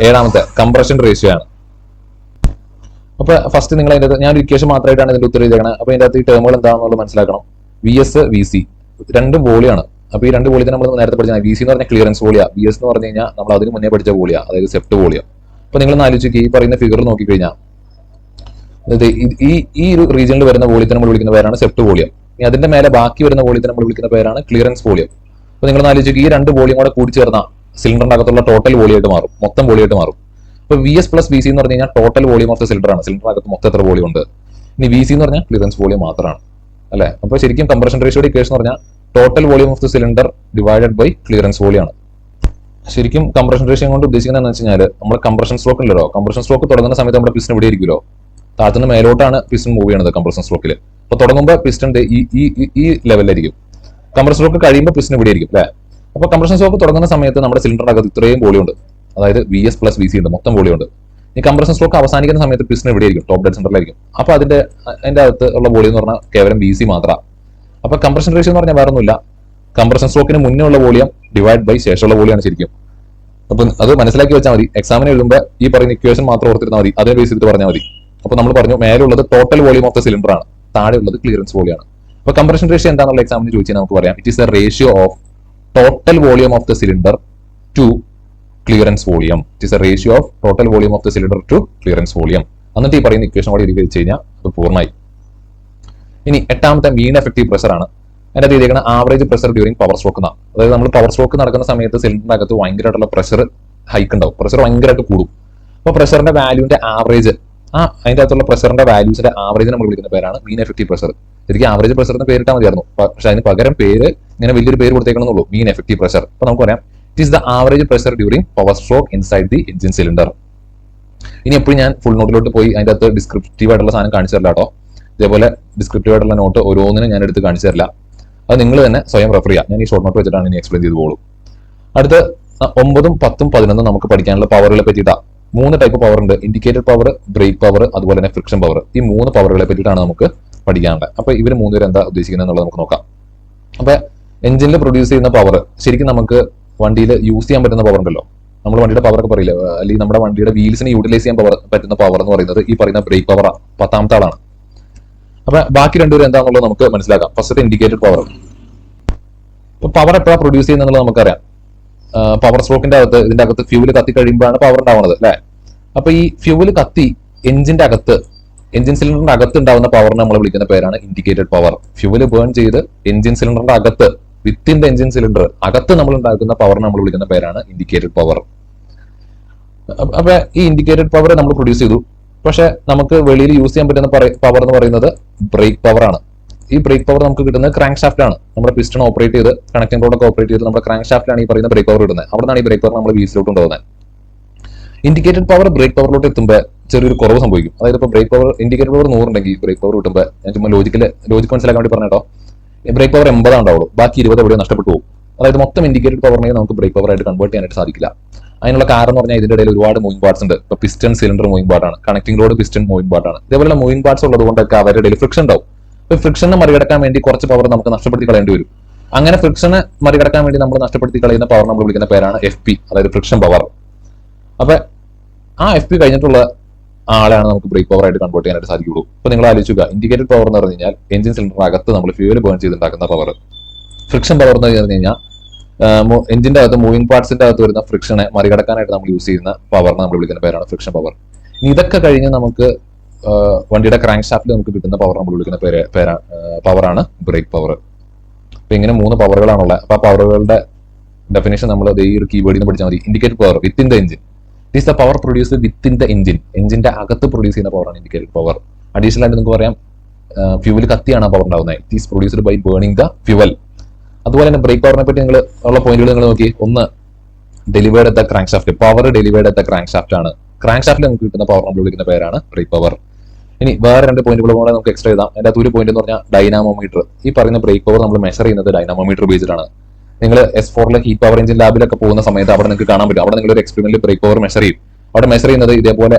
ഏഴാമത്തെ കംപ്രഷൻ റേഷ്യോ ആണ്. അപ്പൊ ഫസ്റ്റ് നിങ്ങൾ അതിന്റെ ഞാൻ ഇക്വേഷൻ മാത്രമായിട്ടാണ് ഇതിന്റെ ഉത്തരം ചെയ്തേക്കണം. അപ്പൊ ഇതിന്റെ അകത്ത് ഈ ടേമുകൾ എന്താണെന്നുള്ളത് മനസ്സിലാക്കണം. VS VC രണ്ടും വോളിയാണ്. അപ്പൊ ഈ രണ്ട് വോളിയത്തെ നമ്മൾ നേരത്തെ പഠിച്ച VC എന്ന് പറഞ്ഞാൽ ക്ലിയറൻസ് വോളിയ, VS എന്ന് പറഞ്ഞു കഴിഞ്ഞാൽ നമ്മൾ അതിന് മുന്നേ പഠിച്ച വോളിയ, അതായത് സെപ്റ്റ് വോളിയ. അപ്പൊ നിങ്ങൾ ആലോചിക്കുക, ഈ പറയുന്ന ഫിഗർ നോക്കിക്കഴിഞ്ഞാൽ ഈ ഒരു റീജിയനിൽ വരുന്ന വോളിയത്തെ നമ്മൾ വിളിക്കുന്ന പേരാണ് സെപ്റ്റ് വോളിയം. ഇനി അതിന്റെ മേലെ ബാക്കി വരുന്ന വോളിയത്തെ നമ്മൾ വിളിക്കുന്ന പേരാണ് ക്ലിയറൻസ് വോളിയം. അപ്പൊ നിങ്ങൾ ആലോചിക്കുക, ഈ രണ്ട് വോളിയം കൂടെ കൂടി ചേർന്ന സിലിണ്ടറിന്റെ അകത്തുള്ള ടോട്ടൽ വോളിയായിട്ട് മാറും, മൊത്തം വോളിയായിട്ട് മാറും. ഇപ്പൊ VS പ്ലസ് VC എന്ന് പറഞ്ഞു കഴിഞ്ഞാൽ total volume of the cylinder ആണ്. സിലിണ്ടറിനകത്ത് മൊത്തം എത്ര വോളിയം ഉണ്ട്. ഇനി VC എന്ന് പറഞ്ഞാൽ ക്ലിയറൻസ് വോളിയം മാത്രമാണ് അല്ലെ. അപ്പൊ ശരിക്കും കംപ്രഷൻ റേഷ്യോയുടെ ഇക്വേഷൻ എന്ന് പറഞ്ഞാൽ total volume of the cylinder divided by clearance volume ആണ്. ശരിക്കും കംപ്രഷൻ റേഷ്യോ കൊണ്ട് ഉദ്ദേശിക്കുന്നത് എന്താണെന്ന് വെച്ച് കഴിഞ്ഞാൽ നമ്മൾ കംപ്രഷൻ സ്ട്രോക്ക് ഉണ്ടല്ലോ, കംപ്രഷൻ സ്ട്രോക്ക് തുടങ്ങുന്ന സമയത്ത് നമ്മുടെ പിസ്റ്റൺ ഇവിടെ ഇരിക്കുമല്ലോ, താഴത്തുനിന്ന് മേലോട്ടാണ് പിസ്റ്റൺ മൂവ് ചെയ്യുന്നത് കംപ്രഷൻ സ്ട്രോക്കിൽ. അപ്പൊ തുടങ്ങുമ്പോൾ പിസ്റ്റൺ ഈ ലെവലിലായിരിക്കും, കംപ്രഷൻ സ്ട്രോക്ക് കഴിയുമ്പോൾ പിസ്റ്റൺ ഇവിടെ ആയിരിക്കും അല്ലെ. അപ്പൊ കംപ്രഷൻ സ്ട്രോക്ക് തുടങ്ങുന്ന സമയത്ത് നമ്മുടെ സിലിണ്ടറിന്റെ അകത്ത് ഇത്രയും വോളിയം ഉണ്ട്, അതായത് VS പ്ലസ് VC ഉണ്ട്, മൊത്തം വോളിയം ഉണ്ട്. ഈ കംപ്രഷൻ സ്ട്രോക്ക് അവസാനിക്കുന്ന സമയത്ത് പിസ്റ്റൺ ഇവിടെ ആയിരിക്കും, ടോപ്പ് ഡെഡ് സെന്ററിലായിരിക്കും. അപ്പൊ അതിന്റെ അകത്ത് ഉള്ള വോളിയം എന്ന് പറഞ്ഞാൽ കേവലം VC മാത്രമാണ്. അപ്പൊ കംപ്രഷൻ റേഷ്യോ എന്ന് പറഞ്ഞാൽ വേറെ ഒന്നുമില്ല, കംപ്രഷൻ സ്ട്രോക്കിന് മുന്നേ ഉള്ള വോളിയം ഡിവൈഡ് ബൈ ശേഷമുള്ള വോളിയാണ് ശരിക്കും. അപ്പൊ അത് മനസ്സിലാക്കി വെച്ചാൽ മതി. എക്സാമിന് എഴുതുമ്പോൾ ഈ പറയുന്ന ഇക്വേഷൻ മാത്രം ഓർത്തിരുന്നാൽ മതി, അതേ ബേസ് ചെയ്തിട്ട് പറഞ്ഞാൽ മതി. അപ്പൊ നമ്മൾ പറഞ്ഞു മേലുള്ളത് total volume of the cylinder ആണ്, താഴെ ഉള്ളത് ക്ലിയറൻസ് വോളിയം ആണ്. അപ്പൊ കംപ്രഷൻ റേഷ്യോ എന്താണെന്നുള്ള എക്സാമിന് ചോദിച്ചാൽ നമുക്ക് പറയാം it is the ratio of total volume of the cylinder to clearance volume. It is a ratio of total volume of the cylinder to clearance volume. എന്നിട്ട് ഈ പറയുന്ന ഇക്വേഷൻ കൂടി എഴുതി വെച്ച് കഴിഞ്ഞാൽ അത് പൂർണ്ണമായി. ഇനി എട്ടാമത്തെ മീൻ എഫക്റ്റീവ് പ്രഷർ ആണ്. അതിന്റെ ചെയ്തിരിക്കുന്ന average pressure during power stroke എന്നാണ്. അതായത് നമ്മൾ പവർ സ്ട്രോക്ക് നടക്കുന്ന സമയത്ത് സിലിണ്ടറിന്റെ അകത്ത് ഭയങ്കരമായിട്ടുള്ള പ്രഷർ ഹൈക്ക് ഉണ്ടാവും, പ്രഷർ ഭയങ്കരമായിട്ട് കൂടും. അപ്പൊ പ്രഷറിന്റെ വാല്യൂവിന്റെ ആവറേജ്, അതിന്റെ അകത്തുള്ള പ്രഷറിന്റെ വാല്യൂസിന്റെ ആവറേജ് നമ്മൾ വിളിക്കുന്ന പേരാണ് മീൻ എഫക്റ്റീവ് പ്രഷർ. ശരിക്കും ആവറേജ് പ്രഷർ എന്ന് പേരിട്ടാൽ മതിയായിരുന്നു, പക്ഷെ അതിന് പകരം പേര് ഇങ്ങനെ വലിയൊരു പേര് കൊടുത്തേക്കണമെന്നുള്ളൂ, മീൻ എഫക്റ്റീവ് പ്രഷർ. അപ്പൊ നമുക്ക് പറയാം it is the average pressure during power stroke inside the engine cylinder. ഇനി എപ്പോഴും ഞാൻ ഫുൾ നോട്ടിലോട്ട് പോയി അതിന്റെ അകത്ത് ഡിസ്ക്രിപ്റ്റീവ് ആയിട്ടുള്ള സാധനം കാണിച്ചു തരില്ല കേട്ടോ. ഇതേപോലെ ഡിസ്ക്രിപ്റ്റീവ് ആയിട്ടുള്ള നോട്ട് ഓരോന്നിനും ഞാൻ എടുത്ത് കാണിച്ചു തരില്ല, അത് നിങ്ങൾ തന്നെ സ്വയം റെഫർ ചെയ്യാം. ഞാൻ ഈ ഷോർട്ട് നോട്ട് വെച്ചിട്ടാണ് ഇനി എക്സ്പ്ലെയിൻ ചെയ്ത് പോകുള്ളൂ. അടുത്ത് 9, 10, 11 നമുക്ക് പഠിക്കാനുള്ള പവറുകളെ പറ്റിയിട്ടാണ്. 3 ടൈപ്പ് പവർ ഉണ്ട്, ഇൻഡിക്കേറ്റഡ് പവർ, ബ്രേക്ക് പവർ, അതുപോലെ തന്നെ ഫ്രിക്ഷൻ പവർ. ഈ 3 പവറുകളെ പറ്റിയിട്ടാണ് നമുക്ക് പഠിക്കാനുള്ളത്. അപ്പൊ ഇവർ 3 പേര് എന്താ ഉദ്ദേശിക്കുന്നത് എന്നുള്ളത് നമുക്ക് നോക്കാം. അപ്പൊ എഞ്ചിനിൽ പ്രൊഡ്യൂസ് ചെയ്യുന്ന പവർ ശരിക്കും നമുക്ക് വണ്ടിയിൽ യൂസ് ചെയ്യാൻ പറ്റുന്ന പവർ ഉണ്ടല്ലോ, നമ്മൾ വണ്ടിയുടെ പവർ ഒക്കെ പറയില്ല, അല്ലെങ്കിൽ നമ്മുടെ വണ്ടിയുടെ വീൽസിനെ യൂട്ടിലൈസ് ചെയ്യാൻ പറ്റുന്ന പവർ എന്ന് പറയുന്നത് ഈ പറയുന്ന ബ്രേക്ക് പവർ 10ാമത്തെ ആളാണ്. അപ്പൊ ബാക്കി രണ്ടുപേരും എന്താണെന്നുള്ളത് നമുക്ക് മനസ്സിലാക്കാം. First indicated power. ഇപ്പൊ പവർ എപ്പോഴാണ് പ്രൊഡ്യൂസ് ചെയ്യുന്നത് നമുക്കറിയാം, പവർ സ്ട്രോക്കിന്റെ അകത്ത് ഇതിന്റെ അകത്ത് ഫ്യൂവൽ കത്തി കഴിയുമ്പോഴാണ് പവർ ഉണ്ടാവുന്നത് അല്ലെ. അപ്പൊ ഈ ഫ്യൂവൽ കത്തി എഞ്ചിൻ സിലിണ്ടറിന്റെ അകത്ത് ഉണ്ടാവുന്ന പവറിനെ നമ്മൾ വിളിക്കുന്ന പേരാണ് ഇൻഡിക്കേറ്റഡ് പവർ. ഫ്യൂവൽ ബേൺ ചെയ്ത് എഞ്ചിൻ സിലിണ്ടറിന്റെ അകത്ത്, വിത്തിൻ ദ എഞ്ചിൻ സിലിണ്ടർ അകത്ത് നമ്മൾ ഉണ്ടാക്കുന്ന പവറിനെ നമ്മൾ വിളിക്കുന്ന പേരാണ് ഇൻഡിക്കേറ്റഡ് പവർ. അപ്പൊ ഈ ഇൻഡിക്കേറ്റഡ് പവർ നമ്മൾ പ്രൊഡ്യൂസ് ചെയ്തു, പക്ഷെ നമുക്ക് വെളിയിൽ യൂസ് ചെയ്യാൻ പറ്റുന്ന പവർ എന്ന് പറയുന്നത് ബ്രേക്ക് പവർ ആണ്. ഈ ബ്രേക്ക് പവർ നമുക്ക് കിട്ടുന്നത് ക്രാങ്ക് ഷാഫ്റ്റ് ആണ്. നമ്മുടെ പിസ്റ്റൺ ഓപ്പറേറ്റ് ചെയ്ത് കണക്റ്റിംഗ് റോഡൊക്കെ ഓപ്പറേറ്റ് ചെയ്ത് നമ്മുടെ ക്രാങ്ക് ഷാഫ്റ്റിലാണ് ഈ പറയുന്ന ബ്രേക്ക് പവർ കിട്ടുന്നത്. അവിടെ നിന്നാണ് ഈ ബ്രേക്ക് പവർ നമ്മൾ വീൽസിലോട്ട് കൊണ്ടുപോകുന്നത്. ഇൻഡിക്കേറ്റഡ് പവർ ബ്രേക്ക് പവറിലോട്ട് എത്തുമ്പോൾ ചെറിയൊരു കുറവ് സംഭവിക്കും. അതായത് ഇപ്പോൾ ബ്രേക്ക് പവർ ഇൻഡിക്കേറ്റഡ് പവർ 100 ഉണ്ടെങ്കിൽ ബ്രേക്ക് പവർ കിട്ടുമ്പോൾ, ഞാൻ ചുമ്മാ ലോജിക്ക് മനസ്സിലാക്കാൻ വേണ്ടി പറഞ്ഞോ, ബ്രേക്ക് പവർ 80 ഉണ്ടാവുള്ളൂ, ബാക്കി 20 എവിടെ നഷ്ടപ്പെട്ടു പോകും. അതായത് മൊത്തം ഇൻഡിക്കേറ്റഡ് പവറിനെ നമുക്ക് ബ്രേക്ക് പവർ ആയിട്ട് കൺവേർട്ട് ചെയ്യാനായിട്ട് സാധിക്കില്ല. അതിനുള്ള കാരണം എന്ന് പറഞ്ഞാൽ ഇതിന്റെ ഇടയിൽ ഒരുപാട് മൂവിംഗ് പാർട്സ് ഉണ്ട്. ഇപ്പൊ പിസ്റ്റൺ സിലിണ്ടർ മൂവിംഗ് പാർട്ടാണ്, കണക്റ്റിംഗ് റോഡ് പിസ്റ്റൺ മൂവിംഗ് പാർട്ടാണ്. ഇതേപോലെ മൂവിംഗ് പാർട്സ് ഉള്ളത് കൊണ്ടൊക്കെ അവരുടെ ഇടയിൽ ഫ്രിക്ഷൻ ഉണ്ടാവും. ഇപ്പൊ ഫ്രിക്ഷനെ മറികടക്കാൻ വേണ്ടി കുറച്ച് പവർ നമുക്ക് നഷ്ടപ്പെടുത്തി കളയേണ്ടി വരും. അങ്ങനെ ഫ്രിക്ഷനെ മറികടക്കാൻ വേണ്ടി നമ്മൾ നഷ്ടപ്പെടുത്തി കളയുന്ന പവർ നമ്മൾ വിളിക്കുന്ന പേരാണ് FP, അതായത് ഫ്രിക്ഷൻ പവർ. അപ്പൊ ആ FP കഴിഞ്ഞിട്ടുള്ള ആളെയാണ് നമുക്ക് ബ്രേക്ക് പവർ ആയിട്ട് കൺവേർട്ട് ചെയ്യാനായിട്ട് സാധിക്കുള്ളൂ. ഇപ്പൊ നിങ്ങൾ ആലോചിക്കുക, ഇൻഡിക്കേറ്റഡ് പവർ എന്ന് പറഞ്ഞു കഴിഞ്ഞാൽ എഞ്ചിൻ സിലിണ്ടറിന് അകത്ത് നമ്മൾ ഫ്യൂവൽ ബേൺ ചെയ്തുണ്ടാക്കുന്ന പവർ. ഫ്രിക്ഷൻ പവർ എന്ന് പറഞ്ഞു കഴിഞ്ഞാൽ എഞ്ചിന്റെ അകത്ത് മൂവിംഗ് പാർട്സിന്റെ അകത്ത് വരുന്ന ഫ്രിക്ഷനെ മറികടക്കാനായിട്ട് നമ്മൾ യൂസ് ചെയ്യുന്ന പവറിനെ നമ്മൾ വിളിക്കുന്ന പേരാണ് ഫ്രിക്ഷൻ പവർ. ഇതൊക്കെ കഴിഞ്ഞ് നമുക്ക് വണ്ടിയുടെ ക്രാങ്ക് ഷാഫ്റ്റിൽ നമുക്ക് കിട്ടുന്ന പവർ നമ്മൾ വിളിക്കുന്ന പവറാണ് ബ്രേക്ക് പവർ. അപ്പൊ ഇങ്ങനെ 3 പവറുകളാണുള്ളത്. അപ്പൊ ആ പവറുകളുടെ ഡെഫിനേഷൻ നമ്മൾ ഈ ഒരു കീവേഡിൽ നിന്ന് പഠിച്ചാൽ മതി. Indicated power within the engine, it is the power produced within the engine. എഞ്ചിന്റെ അകത്ത് പ്രൊഡ്യൂസ് ചെയ്യുന്ന പവറാണ് ഇൻഡിക്കേറ്റഡ് പവർ. അഡീഷണൽ ആയിട്ട് നിങ്ങൾക്ക് പറയാം ഫ്യൂവൽ കത്തിയാണ് പവർ ഉണ്ടാവുന്നത്. It is produced by burning the fuel. അതുപോലെ തന്നെ ബ്രേക്ക് പവറിനെ പറ്റി നിങ്ങൾ ഉള്ള പോയിന്റുകൾ നിങ്ങൾ നോക്കി. ഒന്ന്, delivered at the crank shaft. Power delivered at the crank shaft ആണ്. ക്രാങ്ക് ഷാഫ്റ്റിൽ നമുക്ക് കിട്ടുന്ന പവർ നമ്മൾ വിളിക്കുന്ന പേരാണ് ബ്രേക്ക് പവർ. ഇനി വേറെ 2 പോയിന്റുകൾ കൂടെ നമുക്ക് എക്സ്ട്രാ ചെയ്താം. അതിന്റെ അകത്ത് ഒരു പോയിന്റ് എന്ന് പറഞ്ഞാൽ ഡൈനാമോമീറ്റർ. ഈ പറയുന്ന ബ്രേക്ക് പവർ നമ്മൾ മെഷർ ചെയ്യുന്നത് ഡൈനാമോമീറ്റർ ഉപയോഗിച്ചിട്ടാണ്. നിങ്ങൾ S4 ഹീറ്റ് പവർ എഞ്ചിൻ ലാബിലൊക്കെ പോകുന്ന സമയത്ത് അവിടെ നിങ്ങൾക്ക് കാണാൻ പറ്റും. അവിടെ നിങ്ങൾ ഒരു എക്സ്പെരിമെന്റിൽ ബ്രേക്ക് പവർ മെഷർ ചെയ്യും. അവിടെ മെഷർ ചെയ്യുന്നത് ഇതേപോലെ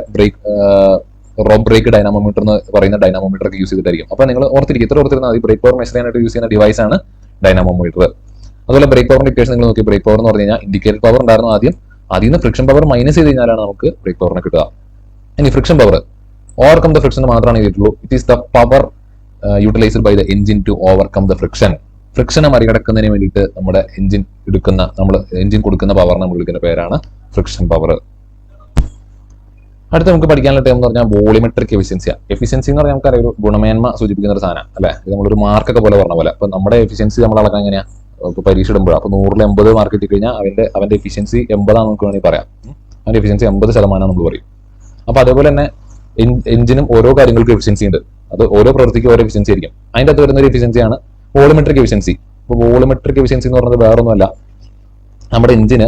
റോബ് ബ്രേക്ക് ഡൈനാമോമീറ്റർ എന്ന് പറയുന്ന ഡൈനാമോമീറ്റർ ഒക്കെ യൂസ് ചെയ്തിട്ടായിരിക്കും. അപ്പൊ നിങ്ങൾ ഓർത്തിരുന്നാൽ ബ്രേക്ക് പവർ മെഷർ ചെയ്യാനായിട്ട് യൂസ് ചെയ്യുന്ന ഡിവൈസ് ആണ് ഡൈനാമോമീറ്റർ. അതുപോലെ ബ്രേക്ക് പവറിന്റെ ഇക്വേഷൻ നിങ്ങൾ നോക്കി. ബ്രേക്ക് പവർ എന്ന് പറഞ്ഞു കഴിഞ്ഞാൽ ഇൻഡിക്കേറ്റഡ് പവർ ഉണ്ടായിരുന്നു ആദ്യം, അതിൽ നിന്ന് ഫ്രിക്ഷൻ പവർ മൈനസ് ചെയ്ത് കഴിഞ്ഞാലാണ് നമുക്ക് ബ്രേക്ക് പവറിനെ കിട്ടുക. ഇനി friction power, overcome the friction മാത്രമാണ് ചെയ്തിട്ടുള്ളൂ. It is the power utilised by the engine to overcome the friction. ഫ്രിക്ഷനെ മറികടക്കുന്നതിന് വേണ്ടിയിട്ട് നമ്മുടെ എഞ്ചിൻ കൊടുക്കുന്ന പവറിനെ നമ്മൾ വിളിക്കുന്ന പേരാണ് ഫ്രിക്ഷൻ പവർ. അടുത്ത നമുക്ക് പഠിക്കാനുള്ള ടൈം എന്ന് പറഞ്ഞാൽ വോളിമെട്രിക് എഫിഷ്യൻസി. എഫിഷ്യൻസി എന്ന് പറഞ്ഞാൽ നമുക്കറിയാം ഒരു ഗുണമേന്മ സൂചിപ്പിക്കുന്ന ഒരു സാധനം അല്ലെ. ഇത് നമ്മളൊരു മാർക്കൊക്കെ പോലെ പറഞ്ഞ പോലെ. അപ്പൊ നമ്മുടെ എഫിഷ്യൻസി നമ്മൾ അളക്കാൻ എങ്ങനെയാ? ഇപ്പൊ പരീക്ഷ ഇടുമ്പോൾ അപ്പൊ 100-80 മാർക്ക് കിട്ടി കഴിഞ്ഞാൽ അവന്റെ എഫിഷ്യൻസി 80 നമുക്ക് വേണമെങ്കിൽ പറയാം. അതിന്റെ എഫിഷ്യൻസി 50% നമ്മൾ പറയും. അപ്പൊ അതേപോലെ തന്നെ എഞ്ചിനും ഓരോ കാര്യങ്ങൾക്കും എഫിഷ്യൻസി ഉണ്ട്. അത് ഓരോ പ്രവൃത്തിക്കും ഓരോ എഫിഷ്യൻസി ആയിരിക്കും. അതിന്റെ അകത്ത് വരുന്ന ഒരു എഫിഷ്യൻസിയാണ് വോളിമെട്രിക് എഫിഷ്യൻസി. അപ്പോൾ വോളിമെട്രിക് എഫിഷ്യൻസി എന്ന് പറയുന്നത് വേറൊന്നുമല്ല, നമ്മുടെ എഞ്ചിന്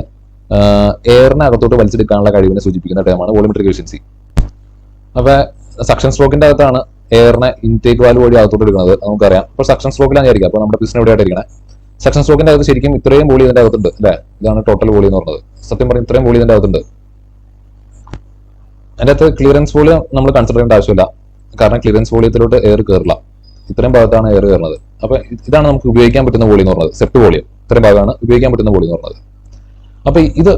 എയറിനെ അകത്തോട്ട് വലിച്ചെടുക്കാനുള്ള കഴിവിനെ സൂചിപ്പിക്കുന്ന ടേമാണ് വോളിമെട്രിക് എഫിഷ്യൻസി. അപ്പൊ സക്ഷൻ സ്ട്രോക്കിന്റെ അകത്താണ് എയറിനെ ഇൻടേക്ക് വാൽവ് വഴി അകത്തോട്ട് എടുക്കുന്നത്, നമുക്കറിയാം. ഇപ്പോൾ സക്ഷൻ സ്ട്രോക്കിലാണ് വിചാരിക്കുക, അപ്പോൾ നമ്മുടെ പിസ്റ്റൺ എവിടെയായിട്ട് ഇരിക്കണേ, സക്ഷൻ സ്ട്രോക്കിന്റെ അകത്ത് ശരിക്കും ഇത്രയും വോളി ഇതിന്റെ അകത്തുണ്ട് അല്ലേ. ഇതാണ് ടോട്ടൽ വോളി എന്ന് പറയുന്നത്. സത്യം പറഞ്ഞാൽ ഇത്രയും വോളി ഇതിന്റെ അകത്തുണ്ട്. അതിന്റെ അകത്ത് ക്ലിയറൻസ് വോളിയം നമ്മൾ കൺസിഡർ ചെയ്യേണ്ട ആവശ്യമില്ല, കാരണം ക്ലിയറൻസ് വോളിയത്തിലോട്ട് എയർ കയറില്ല. ഇത്രയും ഭാഗത്താണ് എയർ കയറുന്നത്. അപ്പൊ ഇതാണ് നമുക്ക് ഉപയോഗിക്കാൻ പറ്റുന്ന വോളി എന്ന് പറയുന്നത്, സെപ്റ്റ് വോളിയം. ഇത്രയും ഭാഗമാണ് ഉപയോഗിക്കാൻ പറ്റുന്ന വോളി എന്ന് പറയുന്നത്. അപ്പൊ ഇത്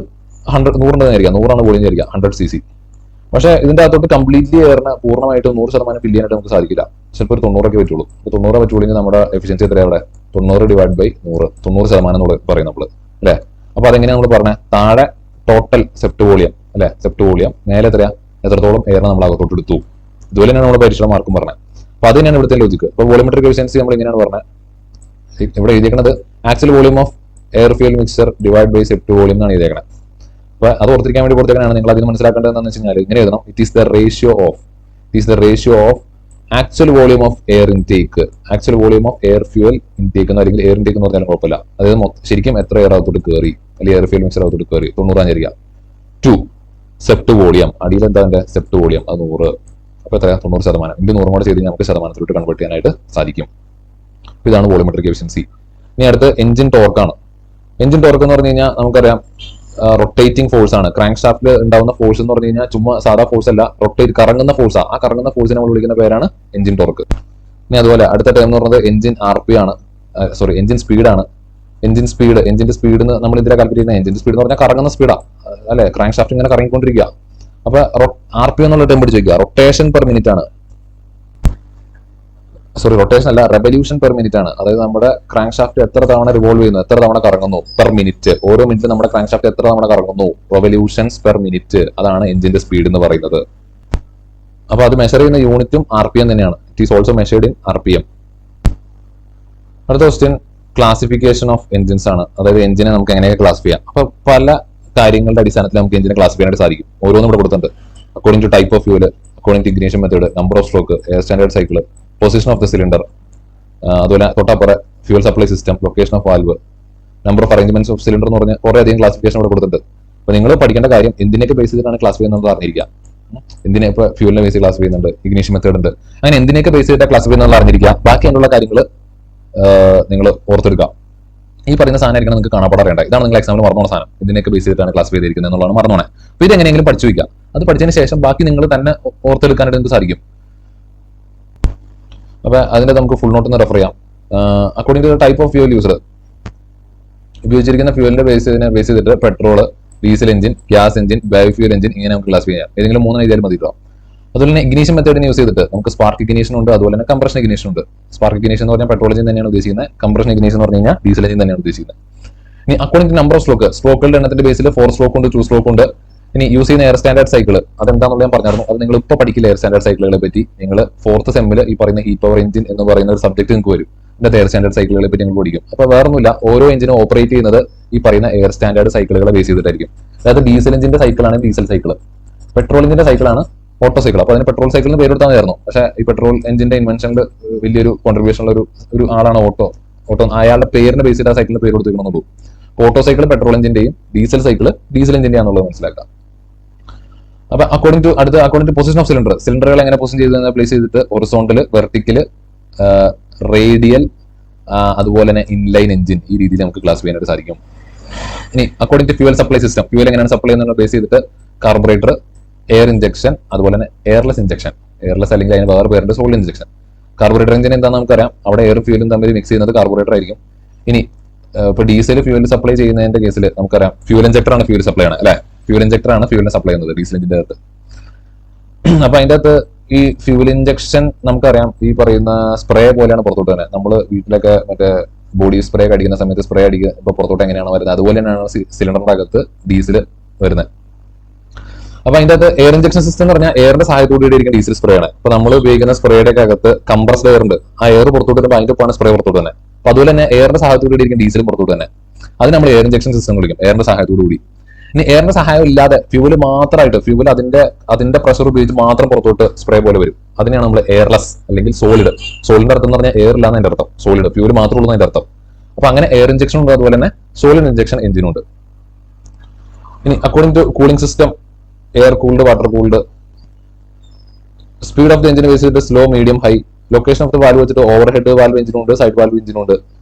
100 100 വോളിയം വിചാരിക്കുക, 100 cc. പക്ഷേ ഇതിന്റെ അകത്തോട്ട് കംപ്ലീറ്റ്ലി എയറിന് പൂർണ്ണമായിട്ടും 100% ഫില്ല് ചെയ്യാനായിട്ട് നമുക്ക് സാധിക്കില്ല. ചിലപ്പോൾ ഒരു 90 പറ്റുള്ളൂ. 90 പറ്റുള്ളൂ. നമ്മുടെ എഫിഷ്യൻസി എത്രയാണ് അവിടെ? 90/100, 90% എന്ന് പറയും നമ്മൾ അല്ലെ. അപ്പൊ അതെങ്ങനെയാണ് നമ്മൾ പറഞ്ഞത്? താഴെ ടോട്ടൽ സെപ്റ്റ് വോളിയം അല്ലെ, സെപ്റ്റ് വോളിയം മേലെ എത്രത്തോളം എയറിനെ നമ്മൾ അകത്തോട്ട് എടുത്തു. ഇതുപോലെ തന്നെയാണ് നമ്മുടെ പരീക്ഷണ മാർക്കും പറഞ്ഞത്. അപ്പൊ അത് തന്നെയാണ് ഇവിടുത്തെ ലോജിക്ക്. ഇപ്പൊ വോളിമെട്രിക് എഫിഷ്യൻസി നമ്മൾ ഇങ്ങനെയാണ് പറഞ്ഞത്. ഇവിടെ എഴുതിയേക്കുന്നത് actual volume of air fuel mixer divide by swept volume എന്നാണ് എഴുതിയേക്കുന്നത്. അപ്പൊ അത് ഓർത്തിരിക്കാൻ വേണ്ടി കൊടുത്തേക്കാണ്. നിങ്ങൾ അതിന് മനസ്സിലാക്കേണ്ടത് എന്താണെന്ന് വെച്ച് കഴിഞ്ഞാൽ ഇങ്ങനെ എഴുതണം: it is the ratio of actual volume of air intake, actual volume of air fuel intake അല്ലെങ്കിൽ എയർ ഇൻടേക്ക് എന്ന് പറഞ്ഞാലും കുഴപ്പമില്ല. അതായത് ശരിക്കും എത്ര എയർ അകത്തോട്ട് കയറി അല്ലെങ്കിൽ എയർ ഫ്യൂൽ മിക്സർ അകത്തോട്ട് കയറി 90 ടു സെപ്റ്റ് വോളിയം. അടിയിൽ എന്താ സെപ്റ്റ് വോളിയം, അത് 100. അപ്പൊ എത്രയാ? 90%. ഇനി 100 കൂടെ ചെയ്ത് നമുക്ക് ശതമാനത്തിലോട്ട് കൺവേർട്ട് ചെയ്യാനായിട്ട് സാധിക്കും. ഇതാണ് വോളിമെട്രിക് എഫിഷ്യൻസി. ഇനി അടുത്ത് എഞ്ചിൻ ടോർക്കാണ്. എഞ്ചിൻ ടോർക്ക് എന്ന് പറഞ്ഞു കഴിഞ്ഞാൽ നമുക്കറിയാം റൊട്ടേറ്റിംഗ് ഫോഴ്സ് ആണ്. ക്രാങ്ക് ഷാഫ്റ്റിൽ ഉണ്ടാവുന്ന ഫോഴ്സ് എന്ന് പറഞ്ഞു കഴിഞ്ഞാൽ ചുമ്മാ സാധാ ഫോഴ്സ് അല്ല, കറങ്ങുന്ന ഫോഴ്സാണ്. ആ കറങ്ങുന്ന ഫോഴ്സിനെ നമ്മൾ വിളിക്കുന്ന പേരാണ് എഞ്ചിൻ ടോർക്ക്. ഇനി അതുപോലെ അടുത്ത ടൈം എന്ന് പറയുന്നത് എഞ്ചിൻ ആണ്. എഞ്ചിൻ സ്പീഡാണ്. എഞ്ചിന്റെ സ്പീഡ് നമ്മൾ ഇതിനെ കാൽക്കുലേറ്റ് ചെയ്യുന്ന എഞ്ചിൻ സ്പീഡ് എന്ന് പറഞ്ഞാൽ കറങ്ങുന്ന സ്പീഡാണ് അല്ലെ. ക്രാങ്ക് ഷാഫ്റ്റ് ഇങ്ങനെ കറങ്ങിക്കൊണ്ടിരിക്കുക. അപ്പൊ RPM എന്നുള്ള ടൈം പിടിച്ച് വെക്കുക. റൊട്ടേഷൻ പെർ മിനിറ്റ് ആണ്. റൊട്ടേഷൻ അല്ല, റെവല്യൂഷൻ പെർ മിനിറ്റ് ആണ്. അതായത് നമ്മുടെ ക്രാങ്ക് ഷാഫ്റ്റ് എത്ര തവണ റിവോൾവ് ചെയ്യുന്നു, എത്ര തവണ കറങ്ങുന്നു പെർ മിനിറ്റ്. ഓരോ മിനിറ്റ് നമ്മുടെ ക്രാങ്ക് ഷാഫ്റ്റ് എത്ര തവണ കറങ്ങുന്നു, റെവല്യൂഷൻസ് പെർ മിനിറ്റ്. അതാണ് എഞ്ചിന്റെ സ്പീഡ് എന്ന് പറയുന്നത്. അപ്പൊ അത് മെഷർ ചെയ്യുന്ന യൂണിറ്റും RPM തന്നെയാണ്. It is also measured in RPM. അടുത്ത ക്വസ്റ്റ്യൻ ക്ലാസിഫിക്കേഷൻ ഓഫ് എഞ്ചിൻസ് ആണ്. അതായത് എഞ്ചിനെ നമുക്ക് എങ്ങനെയൊക്കെ ക്ലാസിഫൈ ചെയ്യാം. അപ്പൊ പല കാര്യങ്ങളുടെ അടിസ്ഥാനത്തിൽ നമുക്ക് എഞ്ചിനെ ക്ലാസിഫൈ ചെയ്യാനായിട്ട് സാധിക്കും. ഓരോന്നും ഇവിടെ കൊടുത്തിട്ടുണ്ട്. According to type of fuel, according to ignition method, number of stroke, air standard cycle, position of the cylinder, അതുപോലെ തൊട്ടപ്പുറം fuel supply system, location of valve, number of arrangements of cylinder എന്ന് പറഞ്ഞ കുറെ അധികം ക്ലാസിഫിക്കേഷൻ ഇവിടെ കൊടുത്തിട്ടുണ്ട്. അപ്പൊ നിങ്ങൾ പഠിക്കേണ്ട കാര്യം എന്തിനൊക്കെ ബേസ് ചെയ്തിട്ടാണ് ക്ലാസിഫൈ ചെയ്യുന്നത് അറിഞ്ഞിരിക്കുക. എന്തിനെ ഇപ്പൊ ഫ്യൂലിനെ ബേസ് ക്ലാസിഫൈ ചെയ്യുന്നുണ്ട്, ഇഗ്നിഷൻ മെത്തേഡ് ഉണ്ട്, അങ്ങനെ എന്തിനൊക്കെ ബേസ് ചെയ്തിട്ട് ക്ലാസിഫൈ ചെയ്യുന്നത് അറിഞ്ഞിരിക്കുക. ബാക്കി അതിനുള്ള കാര്യങ്ങൾ നിങ്ങൾ ഓർത്തെടുക്കുക. ഈ പറയുന്ന സാധനം ആയിരിക്കണം നിങ്ങൾക്ക് കാണാപ്പാട് അറിയേണ്ടത്. ഇതാണ് നിങ്ങൾ എക്സാമിൽ മറന്നോണ സാധനം. ഇതിനൊക്കെ ബേസ് ചെയ്തിട്ടാണ് ക്ലാസിഫൈ ചെയ്തിരിക്കുന്നത് എന്നുള്ളതാണ് മറന്നോണേ. അപ്പൊ ഇത് എങ്ങനെയെങ്കിലും പഠിച്ചു വയ്ക്കുക. അത് പഠിച്ചതിന് ശേഷം ബാക്കി നിങ്ങൾ തന്നെ ഓർത്തെടുക്കാനായിട്ട് നിങ്ങൾക്ക് സാധിക്കും. അപ്പൊ അതിന്റെ നമുക്ക് ഫുൾ നോട്ട് ഒന്ന് റെഫർ ചെയ്യാം. According to type of fuel user, ഉപയോഗിച്ചിരിക്കുന്ന ഫ്യൂലിന്റെ ബേസ് ചെയ്തിട്ട് petrol, diesel engine, gas engine, biofuel engine, ഇങ്ങനെ നമുക്ക് ക്ലാസിഫൈ ചെയ്യാം. ഏതെങ്കിലും 3 എഴുതിയാലും മതി. അതുപോലെ തന്നെ ഇഗ്നീഷൻ മെത്തേഡിനെ യൂസ് ചെയ്തിട്ട് നമുക്ക് സ്പാർക്ക് ഇഗ്നീഷൻ ഉണ്ട്, അതുപോലെ തന്നെ കംപ്രഷൻ ഇഗ്നീഷൻ ഉണ്ട്. സ്പാർക്ക് ഇഗ്നീഷൻ എന്ന് പറഞ്ഞാൽ പെട്രോൾ എഞ്ചിൻ തന്നെയാണ് ഉദ്ദേശിക്കുന്നത്. കംപ്രഷൻ ഇഗ്നീഷൻ എന്ന് പറഞ്ഞു കഴിഞ്ഞാൽ ഡീസൽ എഞ്ചിൻ തന്നെയാണ് ഉദ്ദേശിക്കുന്നത്. ഇനി according to number of stroke, സ്ട്രോക്കുകളുടെ എണ്ണത്തിന്റെ ബേസിൽ 4 സ്ട്രോക്ക് ഉണ്ട്, 2 സ്ട്രോക്ക് ഉണ്ട്. ഇനി യൂസ് ചെയ്യുന്ന എയർ സ്റ്റാൻഡേർഡ് സൈക്കിൾ അതെന്താണെന്നുള്ള ഞാൻ പറഞ്ഞായിരുന്നു. അത് നിങ്ങൾ ഇപ്പോൾ പഠിക്കില്ല. എയർ സ്റ്റാൻഡേർഡ് സൈക്കിളുകളെ പറ്റി നിങ്ങൾ 4th സെമ്മിൽ ഈ പറയുന്ന ഹീറ്റ് പവർ എഞ്ചിൻ എന്ന് പറയുന്ന ഒരു സബ്ജക്ട് നിങ്ങൾക്ക് വരും. ഇതിന്റെ എയർ സ്റ്റാൻഡേർഡ് സൈക്കിളുകളെ പറ്റി നിങ്ങൾ പഠിക്കും. അപ്പൊ വേറൊന്നുമില്ല, ഓരോ എഞ്ചിനും ഓപ്പറേറ്റ് ചെയ്യുന്നത് ഈ പറയുന്ന എയർ സ്റ്റാൻഡേർഡ് സൈക്കിളുകളെ ബേസ് ചെയ്തിട്ടായിരിക്കും. അതായത് ഡീസൽ എഞ്ചിന്റെ സൈക്കിളാണ് ഡീസൽ സൈക്കിൾ, പെട്രോൾ എഞ്ചിന്റെ സൈക്കിളാണ് ഓട്ടോ സൈക്കിൾ. അപ്പൊ അതിന് പെട്രോൾ സൈക്കിളിന് പേര് കൊടുത്താൽ മതിയായിരുന്നു. പക്ഷേ ഈ പെട്രോൾ എഞ്ചിന്റെ ഇൻവെൻഷനിൽ വലിയൊരു കോൺട്രിബ്യൂഷനുള്ള ഒരു ആളാണ് ഓട്ടോ. അയാളുടെ പേരിന് ബേസ് ചെയ്ത് ആ സൈക്കിളിന് പേര് കൊടുത്തിരിക്കണമെന്നുള്ളൂ. ഓട്ടോ സൈക്കിൾ പെട്രോൾ എഞ്ചിന്റെയും ഡീസൽ സൈക്കിൾ ഡീസൽ എഞ്ചിന്റെയും ആണെന്നുള്ളത് മനസ്സിലാക്കാം. അപ്പൊ according to position of cylinder, സിലിണ്ടറുകൾ എങ്ങനെ പൊസിഷൻ ചെയ്ത് പ്ലേസ് ചെയ്തിട്ട് ഹൊറിസോണ്ടൽ, വെർട്ടിക്കൽ, റേഡിയൽ, അതുപോലെ തന്നെ ഇൻലൈൻ എഞ്ചിൻ, ഈ രീതിയിൽ നമുക്ക് ക്ലാസ് ചെയ്യാനായിട്ട് സാധിക്കും. ഇനി according to fuel supply system, fuel എങ്ങനെയാണ് സപ്ലൈ ചെയ്യുന്നത് ബേസ് ചെയ്തിട്ട് കാർബറേറ്റർ, എയർ ഇഞ്ചക്ഷൻ, അതുപോലെ തന്നെ എയർലെസ് ഇഞ്ചക്ഷൻ. എയർലെസ് അല്ലെങ്കിൽ അതിന് വേറെ പേരുണ്ട് സോളിഡ് ഇഞ്ചക്ഷൻ. കാർബറേറ്റർ എഞ്ചിൻ എന്താണെന്ന് നമുക്കറിയാം. അവിടെ എയർ ഫ്യൂലും തമ്മിൽ മിക്സ് ചെയ്യുന്നത് കാർബറേറ്റർ ആയിരിക്കും. ഇനി ഇപ്പൊ ഡീസൽ ഫ്യൂൽ സപ്ലൈ ചെയ്യുന്നതിന്റെ കേസിൽ നമുക്കറിയാം ഫ്യൂൽ ഇഞ്ചക്ടർ ആണ് ഫ്യൂൽ സപ്ലൈ ആണ് അല്ലെ. ഫ്യൂൽ ഇഞ്ചക്ടർ ആണ് ഫ്യൂലിനെ സപ്ലൈ ചെയ്യുന്നത് ഡീസൽ എഞ്ചിന്റെ അകത്ത്. അപ്പൊ അതിന്റെ അകത്ത് ഈ ഫ്യൂൽ ഇഞ്ചക്ഷൻ നമുക്കറിയാം ഈ പറയുന്ന സ്പ്രേ പോലെയാണ് പുറത്തോട്ട് തന്നെ. നമ്മൾ വീട്ടിലൊക്കെ മറ്റേ ബോഡി സ്പ്രേ അടിക്കുന്ന സമയത്ത് സ്പ്രേ അടിക്കുക ഇപ്പൊ പുറത്തോട്ട് എങ്ങനെയാണ് വരുന്നത്, അതുപോലെ തന്നെയാണ് സിലിണ്ടറിന്റെ അകത്ത് ഡീസൽ വരുന്നത്. അപ്പൊ അതിന്റെ അകത്ത് എയർ ഇഞ്ചക്ഷൻ സിസ്റ്റം എന്ന് പറഞ്ഞാൽ എയറിന്റെ സഹായത്തോടുകൂടി ഇരിക്കുന്ന ഡീസൽ സ്പ്രേ ആണ്. അപ്പൊ നമ്മൾ ഉപയോഗിക്കുന്ന സ്പ്രേയുടെ അകത്ത് കംപ്രസ്ഡ് എയർ ഉണ്ട്. ആ എയർ പുറത്തോട്ട് വരുമ്പോൾ അതിന്റെ ഒപ്പമാണ് സ്പ്രേ പുറത്തോട്ട് തന്നെ. അപ്പൊ അതുപോലെ തന്നെ എയറിന്റെ സഹായത്തോടുകൂടി ഇരിക്കുന്ന ഡീസൽ പുറത്തോട്ട് തന്നെ. അത് നമ്മൾ എയർ ഇഞ്ചക്ഷൻ സിസ്റ്റം വിളിക്കും, എയറിന്റെ സഹായത്തോടുകൂടി. ഇനി എയറിന്റെ സഹായം ഇല്ലാതെ ഫ്യൂവൽ മാത്രമായിട്ട് ഫ്യൂവൽ അതിന്റെ പ്രഷർ ഉപയോഗിച്ച് മാത്രം പുറത്തോട്ട് സ്പ്രേ പോലെ വരും. അതിനെയാണ് നമ്മൾ എയർലെസ് അല്ലെങ്കിൽ സോളിഡ്. സോളിഡിന്റെ അർത്ഥം എന്ന് പറഞ്ഞാൽ എയർ ഇല്ലാന്ന് അതിന്റെ അർത്ഥം, സോളിഡ് ഫ്യൂവൽ മാത്രമേ ഉള്ളൂ അതിന്റെ അർത്ഥം. അപ്പൊ അങ്ങനെ എയർ ഇഞ്ചക്ഷൻ ഉണ്ട്, അതുപോലെ തന്നെ സോളിഡ് ഇഞ്ചക്ഷൻ എഞ്ചിനും ഉണ്ട്. ഇനി according to cooling system, air cooled, water cooled. Speed of the engine base ചെയ്തിട്ട് slow, medium, high. Location of the valve വെച്ചിട്ട് ഓവർ ഹെഡ് വാൽവ് എഞ്ചിനും ഉണ്ട്, സൈഡ് വാൽവ് എഞ്ചിനും ഉണ്ട്.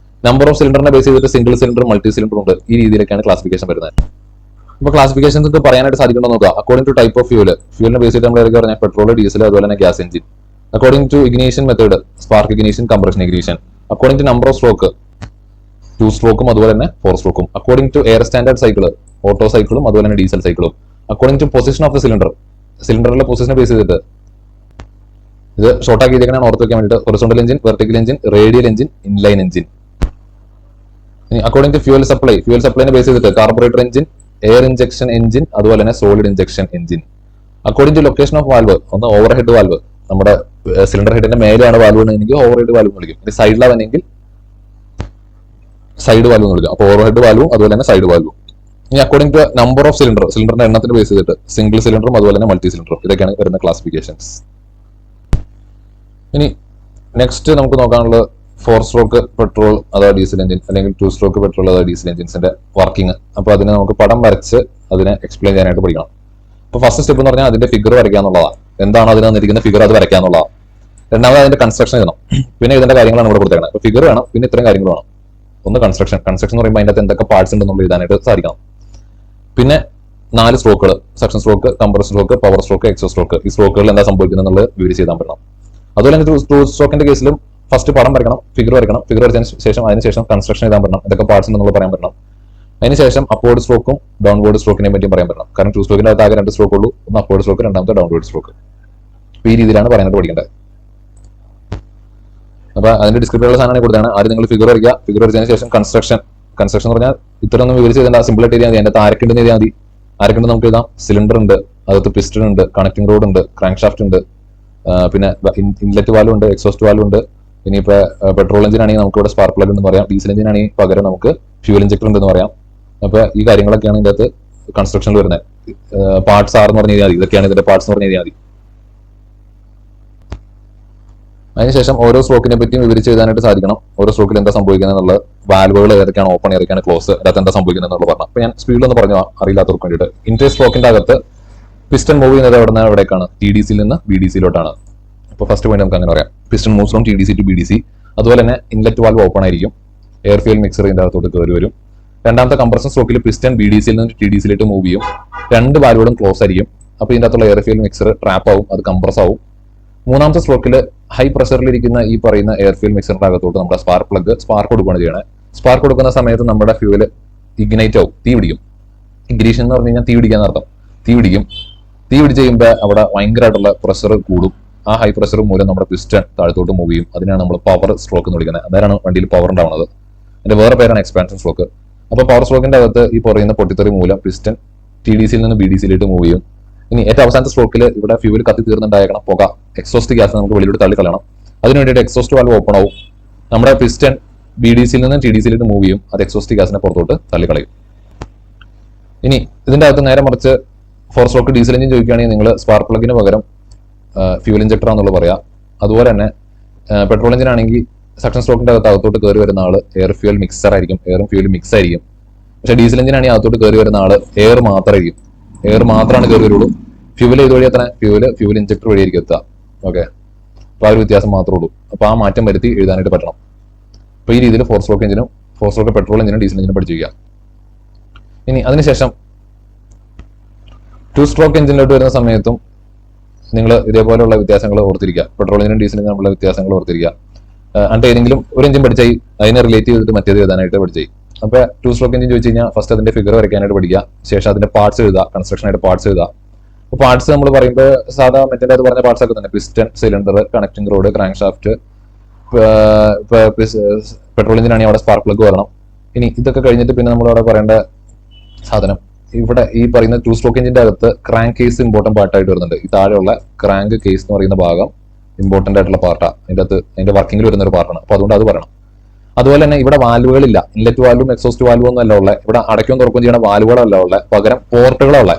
നമ്പർ ഓഫ് സിലിണ്ടറിനെ ബേസ് ചെയ്തിട്ട് സിംഗിൾ സിലിണ്ടർ, മൾട്ടി സിലിണ്ടർ ഉണ്ട്. ഈ രീതിയിലൊക്കെയാണ് ക്ലാസിഫിക്കേഷൻ വരുന്നത്. അപ്പോൾ ക്ലാസിഫിക്കേഷൻസ് പറയാനായിട്ട് സാധിക്കണമെന്ന് നോക്കുക. അക്കോർഡിംഗ് ടു ടൈപ്പ് ഓഫ് ഫ്യൂലിനെ ബേസ് ചെയ്ത് നമ്മൾ ഏതൊക്കെ പറഞ്ഞാൽ പെട്രോൾ, ഡീസൽ, അതുപോലെ തന്നെ gas engine. According to ignition method, spark ignition, compression ignition. According to number of stroke, 2 സ്ട്രോക്കും അതുപോലെ തന്നെ 4 സ്ട്രോക്കും. According to air standard cycle, auto സൈക്കിളും അതുപോലെ തന്നെ ഡീസൽ സൈക്കിളും. According to position of the cylinder, സിലിണ്ടറിലെ പൊസിഷനെ ബേസ് ചെയ്തിട്ട് ഇത് ഷോർട്ടാക്കി ചെയ്തേക്കാണ് ഓർത്ത് വെക്കാൻ വേണ്ടിയിട്ട്. Horizontal engine, vertical engine, radial engine, inline engine. According to fuel supply, fuel സപ്ലൈനെ ബേസ് ചെയ്തിട്ട് carburettor engine, air injection engine, അതുപോലെ തന്നെ solid injection engine. According to location of valve, ഒന്ന് ഓവർ ഹെഡ് വാൽവ്, നമ്മുടെ സിലിണ്ടർ ഹെഡിന്റെ മേലെയാണ് വാൽവ് എന്നെങ്കിൽ ഓവർ ഹെഡ് വാൽവ് എന്ന് വിളിക്കും. ഇനി സൈഡിലാണെങ്കിൽ സൈഡ് വാൽവ് എന്ന് വിളിക്കും. അപ്പോൾ ഓവർ ഹെഡ് വാൽവും അതുപോലെ തന്നെ സൈഡ് വാൽവും. ഇനി according to number of cylinder, സിലിണ്ടറിന്റെ എണ്ണത്തിന് ബേസ് ചെയ്തിട്ട് സിംഗിൾ സിലിണ്ടറും അതുപോലെ തന്നെ മൾട്ടി സിലിണ്ടറും. ഇതൊക്കെയാണ് വരുന്ന ക്ലാസിഫിക്കേഷൻസ്. ഇനി നെക്സ്റ്റ് നമുക്ക് നോക്കാനുള്ളത് 4 സ്ട്രോക്ക് പെട്രോൾ അഥവാ ഡീസൽ എഞ്ചിൻ അല്ലെങ്കിൽ 2 സ്ട്രോക്ക് പെട്രോൾ അഥവാ ഡീസൽ എഞ്ചിൻസിന്റെ വർക്കിംഗ്. അപ്പോൾ അതിനെ നമുക്ക് പടം വരച്ച് അതിനെ എക്സ്പ്ലെയിൻ ചെയ്യാനായിട്ട് പഠിക്കണം. അപ്പോൾ ഫസ്റ്റ് സ്റ്റെപ്പ് എന്ന് പറഞ്ഞാൽ അതിന്റെ ഫിഗർ വരയ്ക്കാന്നുള്ളതാണ്. എന്താണ് അതിന് തന്നിരിക്കുന്ന ഫിഗർ, അത് വരയ്ക്കാന്നുള്ളതാണ്. രണ്ടാമത് അതിന്റെ കൺസ്ട്രക്ഷൻ ചെയ്യണം. പിന്നെ ഇതിന്റെ കാര്യങ്ങളാണ് ഇവിടെ കൊടുത്തേക്കുന്നത്. അപ്പോൾ ഫിഗർ വേണം, പിന്നെ ഇത്രയും കാര്യങ്ങൾ വേണം. ഒന്ന് കൺസ്ട്രക്ഷൻ എന്ന് പറയുമ്പോൾ അതിന്റെ അകത്ത് എന്തൊക്കെ പാർട്സ് ഉണ്ടെന്നുള്ള എഴുതാനായിട്ട് സാധിക്കണം. പിന്നെ 4 സ്ട്രോക്കുകൾ, suction stroke, compressor stroke, power stroke, exhaust stroke. ഈ സ്ട്രോക്കുകളിൽ എന്താ സംഭവിക്കുന്നത് എന്നുള്ളത് വിവരിച്ച് ചെയ്താൻ പറ്റണം. അതുപോലെ തന്നെ 2 സ്ട്രോക്കിന്റെ കേസിലും ഫസ്റ്റ് പടം വരയ്ക്കണം, ഫിഗർ വരയ്ക്കണം. ഫിഗർ വരച്ചതിന് ശേഷം അതിനുശേഷം കൺസ്ട്രക്ഷൻ ചെയ്താൻ പറ്റണം, എന്തൊക്കെ പാർട്സ് ഉണ്ടെന്നുള്ള പറയാൻ പറ്റണം. അതിനുശേഷം അപ്വേർഡ് സ്ട്രോക്കും ഡൗൺവേർഡ് സ്ട്രോക്കിനെ പറ്റിയും പറയാൻ പറ്റണം. കാരണം 2 സ്ട്രോക്കിന്റെ അകത്ത് ആകെ 2 സ്ട്രോക്ക് ഉള്ളൂ, ഒന്ന് അപ്വേർഡ് സ്ട്രോക്ക്, രണ്ടാമത്തെ ഡൗൺവേർഡ് സ്ട്രോക്ക്. അപ്പോൾ ഈ രീതിയിലാണ് പറയാനായിട്ട് പഠിക്കേണ്ടത്. അപ്പോൾ അതിന്റെ ഡിസ്ക്രിപ്റ്റീവുള്ള സാധനമാണ് കൊടുത്താണ്. ആദ്യം നിങ്ങൾ ഫിഗർ വരയ്ക്കുക. ഫിഗർ വരച്ചതിന് ശേഷം കൺസ്ട്രക്ഷൻ എന്ന് പറഞ്ഞാൽ ഇത്രയൊന്നും വിവരിച്ച് ചെയ്യേണ്ട, സിമ്പിൾ ആയിട്ട് എഴുതിയാൽ മതി. അതിന്റെ ആരക്കുണ്ടെന്ന് എഴുതിയാൽ മതി. ആരക്കുണ്ട് നമുക്ക് എഴുതാം. സിലിണ്ടർ ഉണ്ട്, അകത്ത് പിസ്റ്റൺ ഉണ്ട്, കണക്ടിംഗ് റോഡ് ഉണ്ട്, ക്രാങ്ക് ഷാഫ്റ്റ് ഉണ്ട്, പിന്നെ ഇൻലെറ്റ് വാൽവ് ഉണ്ട്, എക്സോസ്റ്റ് വാൽവ് ഉണ്ട്. ഇനിയിപ്പോ പെട്രോൾ എഞ്ചിൻ ആണെങ്കിൽ നമുക്ക് ഇവിടെ സ്പാർക്ക് പ്ലഗ് ഉണ്ടെന്ന് പറയാം. ഡീസൽ എഞ്ചിൻ ആണെങ്കിൽ പകരം നമുക്ക് ഫ്യൂൽ ഇഞ്ചക്ടർ ഉണ്ടെന്ന് പറയാം. അപ്പൊ ഈ കാര്യങ്ങളൊക്കെയാണ് ഇതിന്റെ അകത്ത് കൺസ്ട്രക്ഷനിൽ വരുന്നത്. പാർട്സ് ആർന്ന് പറഞ്ഞു കഴിഞ്ഞാൽ മതി. ഇതൊക്കെയാണ് ഇതിന്റെ പാർട്സ് എന്ന് പറഞ്ഞു കഴിഞ്ഞാൽ മതി. അതിനുശേഷം ഓരോ സ്ട്രോക്കിനെ പറ്റിയും വിവരിച്ച് എഴുതാനായിട്ട് സാധിക്കണം. ഓരോ സ്ട്രോക്കിൽ എന്താ സംഭവിക്കുന്നത് എന്നുള്ളത്, വാൽവുകൾ ഏതൊക്കെയാണ് ഓപ്പൺ, ഏതൊക്കെയാണ് ക്ലോസ്, അതിനകത്ത് എന്താ സംഭവിക്കുന്നത് എന്നുള്ളത് പറഞ്ഞു. അപ്പൊ ഞാൻ സ്പീഡിലൊന്ന് പറഞ്ഞു അറിയില്ലാത്തവർക്ക് വേണ്ടിയിട്ട്. ഇൻട്രേ സ്ട്രോക്കിന്റെ അകത്ത് പിസ്റ്റൺ മൂവ് ചെയ്യുന്നത് എവിടേക്കാണ്? TDC യിൽ നിന്ന് BDC യിലോട്ടാണ്. അപ്പോൾ ഫസ്റ്റ് പോയിന്റ് നമുക്ക് അങ്ങനെ പറയാം. Piston moves from TDC to BDC. അതുപോലെ തന്നെ ഇൻലെറ്റ് വാൽവ് ഓപ്പൺ ആയിരിക്കും, എയർ ഫ്യൂൽ മിക്സർ ഇതിന്റെ അകത്തോട്ട് കയറി വരും. രണ്ടാമത്തെ കംപ്രസർ സ്ട്രോക്കിൽ പിസ്റ്റൺ BDC യിൽ നിന്ന് TDC യിലേക്ക് മൂവ് ചെയ്യും. 2 വാൽവുകളും ക്ലോസ് ആയിരിക്കും. അപ്പോൾ ഇതിന്റെ അകത്തുള്ള എയർ ഫ്യൂൽ മിക്സർ ട്രാപ്പ് ആവും, അത് കംപ്രസ് ആവും. മൂന്നാമത്തെ സ്ട്രോക്കിൽ ഹൈ പ്രഷറിലിരിക്കുന്ന ഈ പറയുന്ന എയർ ഫ്യൂൽ മിക്സറിന്റെ അകത്തോട്ട് നമ്മുടെ സ്പാർക്ക് കൊടുക്കുകയാണ് ചെയ്യണേ. സ്പാർക്ക് കൊടുക്കുന്ന സമയത്ത് നമ്മുടെ ഫ്യൂല് ഇഗ്നൈറ്റ് ആവും, തീ പിടിക്കും. ഇഗ്നീഷൻ എന്ന് പറഞ്ഞു കഴിഞ്ഞാൽ തീ പിടിക്കാൻ അർത്ഥം. തീ പിടിച്ച് കഴിയുമ്പോൾ അവിടെ ഭയങ്കരമായിട്ടുള്ള പ്രഷർ കൂടും. ആ ഹൈ പ്രഷർ മൂലം നമ്മുടെ പിസ്റ്റൺ താഴത്തോട്ട് മൂവ് ചെയ്യും. അതിനാണ് നമ്മൾ പവർ സ്ട്രോക്ക് എന്ന് വിളിക്കുന്നത്. അതാണ് വണ്ടിയിൽ പവർ ഉണ്ടാവുന്നത്. അതിന്റെ വേറെ പേരാണ് എക്സ്പാൻഷൻ സ്ട്രോക്ക്. അപ്പോൾ പവർ സ്ട്രോക്കിന്റെ അകത്ത് ഈ പറയുന്ന പൊട്ടിത്തെറി മൂലം പിസ്റ്റൺ TDC യിൽ നിന്ന് BDC യിലേക്ക് മൂവ് ചെയ്യും. ഇനി ഏറ്റവും അവസാനത്തെ സ്ട്രോക്കിൽ ഇവിടെ ഫ്യൂവൽ കത്തി തീർന്നുണ്ടായേക്കണം, പുക, എക്സോസ്റ്റ് ഗ്യാസ് നമുക്ക് വെളിയിലോട്ട് തള്ളിക്കളയണം. അതിന് വേണ്ടിയിട്ട് എക്സോസ്റ്റ് വാൽവ് ഓപ്പൺ ആവും. നമ്മുടെ പിസ്റ്റൺ BDC യിൽ നിന്ന് TDC യിലേക്ക് മൂവ് ചെയ്യും. അത് എക്സോസ്റ്റ് ഗ്യാസിനെ പുറത്തോട്ട് തള്ളിക്കളയും. ഇനി ഇതിന്റെ അകത്ത് നേരെ മറിച്ച് 4 സ്ട്രോക്ക് ഡീസൽ എഞ്ചിൻ ചോദിക്കുകയാണെങ്കിൽ നിങ്ങൾ സ്പാർക്ക് പ്ലഗിന് പകരം ഫ്യൂൽ ഇഞ്ചക്ടർ ആണെന്നുള്ളത് പറയാം. അതുപോലെ തന്നെ പെട്രോൾ എഞ്ചിൻ ആണെങ്കിൽ സക്ഷൻ സ്ട്രോക്കിന്റെ അകത്തോട്ട് കയറി വരുന്ന ആള് എയർ ഫ്യൂൽ മിക്സർ ആയിരിക്കും, എയറും ഫ്യൂലും മിക്സ് ആയിരിക്കും. പക്ഷേ ഡീസൽ എഞ്ചിൻ ആണെങ്കിൽ അകത്തോട്ട് കയറി വരുന്ന ആള് എയർ മാത്രമായിരിക്കും, എയർ മാത്രമാണ് കയറി വരുള്ളൂ. ഫ്യൂവൽ ഏത് വഴി എത്തണേ? ഫ്യൂവൽ ഇഞ്ചക്ടർ വഴിയായിരിക്കും എത്തുക. ഓക്കെ, അപ്പോൾ ആ ഒരു വ്യത്യാസം മാത്രമേ ഉള്ളൂ. അപ്പോൾ ആ മാറ്റം വരുത്തി എഴുതാനായിട്ട് പറ്റണം. അപ്പോൾ ഈ രീതിയിൽ 4 സ്ട്രോക്ക് എഞ്ചിനും 4 സ്ട്രോക്ക് പെട്രോൾ എഞ്ചിനും ഡീസൽ എഞ്ചിനും പഠിച്ചു വയ്ക്കുക. ഇനി അതിനുശേഷം 2 സ്ട്രോക്ക് എഞ്ചിനിലോട്ട് വരുന്ന സമയത്തും നിങ്ങൾ ഇതേപോലെയുള്ള വ്യത്യാസങ്ങൾ ഓർത്തിരിക്കുക. പെട്രോൾ എഞ്ചിനും ഡീസൽ എഞ്ചിനും തമ്മിലുള്ള വ്യത്യാസങ്ങൾ ഓർത്തിരിക്കുക. എന്നിട്ട് ഏതെങ്കിലും ഒരു എഞ്ചിൻ പഠിച്ചായി അതിനെ റിലേറ്റ് ചെയ്തിട്ട് മറ്റേത് എഴുതാനായിട്ട് പഠിച്ചായി. അപ്പോൾ 2 സ്ട്രോക്ക് എഞ്ചിൻ ചോദിച്ചു കഴിഞ്ഞാൽ ഫസ്റ്റ് അതിന്റെ ഫിഗർ വരയ്ക്കാനായിട്ട് പഠിക്കുക. ശേഷം അതിന്റെ പാർട്സ് എഴുതുക, കൺസ്ട്രക്ഷൻ ആയിട്ട് പാർട്സ് എഴുതുക. അപ്പോൾ പാർട്സ് നമ്മൾ പറയുമ്പോൾ സാധാ മറ്റേ അത് പറഞ്ഞ പാർട്സ് ഒക്കെ തന്നെ, piston, cylinder, connecting road, crank shaft. Petrol engine ആണെങ്കിൽ അവിടെ സ്പാർക്ക് പ്ലഗ് വരണം. ഇനി ഇതൊക്കെ കഴിഞ്ഞിട്ട് പിന്നെ നമ്മൾ അവിടെ പറയേണ്ട സാധനം, ഇവിടെ ഈ പറയുന്ന 2 സ്ട്രോക്ക് എഞ്ചിന്റെ അകത്ത് ക്രാങ്ക് കേസ് ഇമ്പോർട്ടന്റ് പാർട്ടായിട്ട് വരുന്നുണ്ട്. ഈ താഴെയുള്ള ക്രാങ്ക് കേസ് എന്ന് പറയുന്ന ഭാഗം ഇമ്പോർട്ടന്റ് ആയിട്ടുള്ള പാർട്ടാണ്. അതിന്റെ വർക്കിംഗിൽ വരുന്ന ഒരു പാർട്ടാണ്. അപ്പോൾ അതുകൊണ്ട് അത് പറയണം. അതുപോലെ തന്നെ ഇവിടെ വാൽവുകളില്ല, ഇൻലെറ്റ് വാൽവും എക്സോസ്റ്റ് വാൽവും ഒന്നും അല്ല ഉള്ളത്. ഇവിടെ അടയ്ക്കും തുറക്കും ചെയ്യുന്ന വാൽവുകളല്ല ഉള്ളത്, പകരം പോർട്ടുകളാണ്.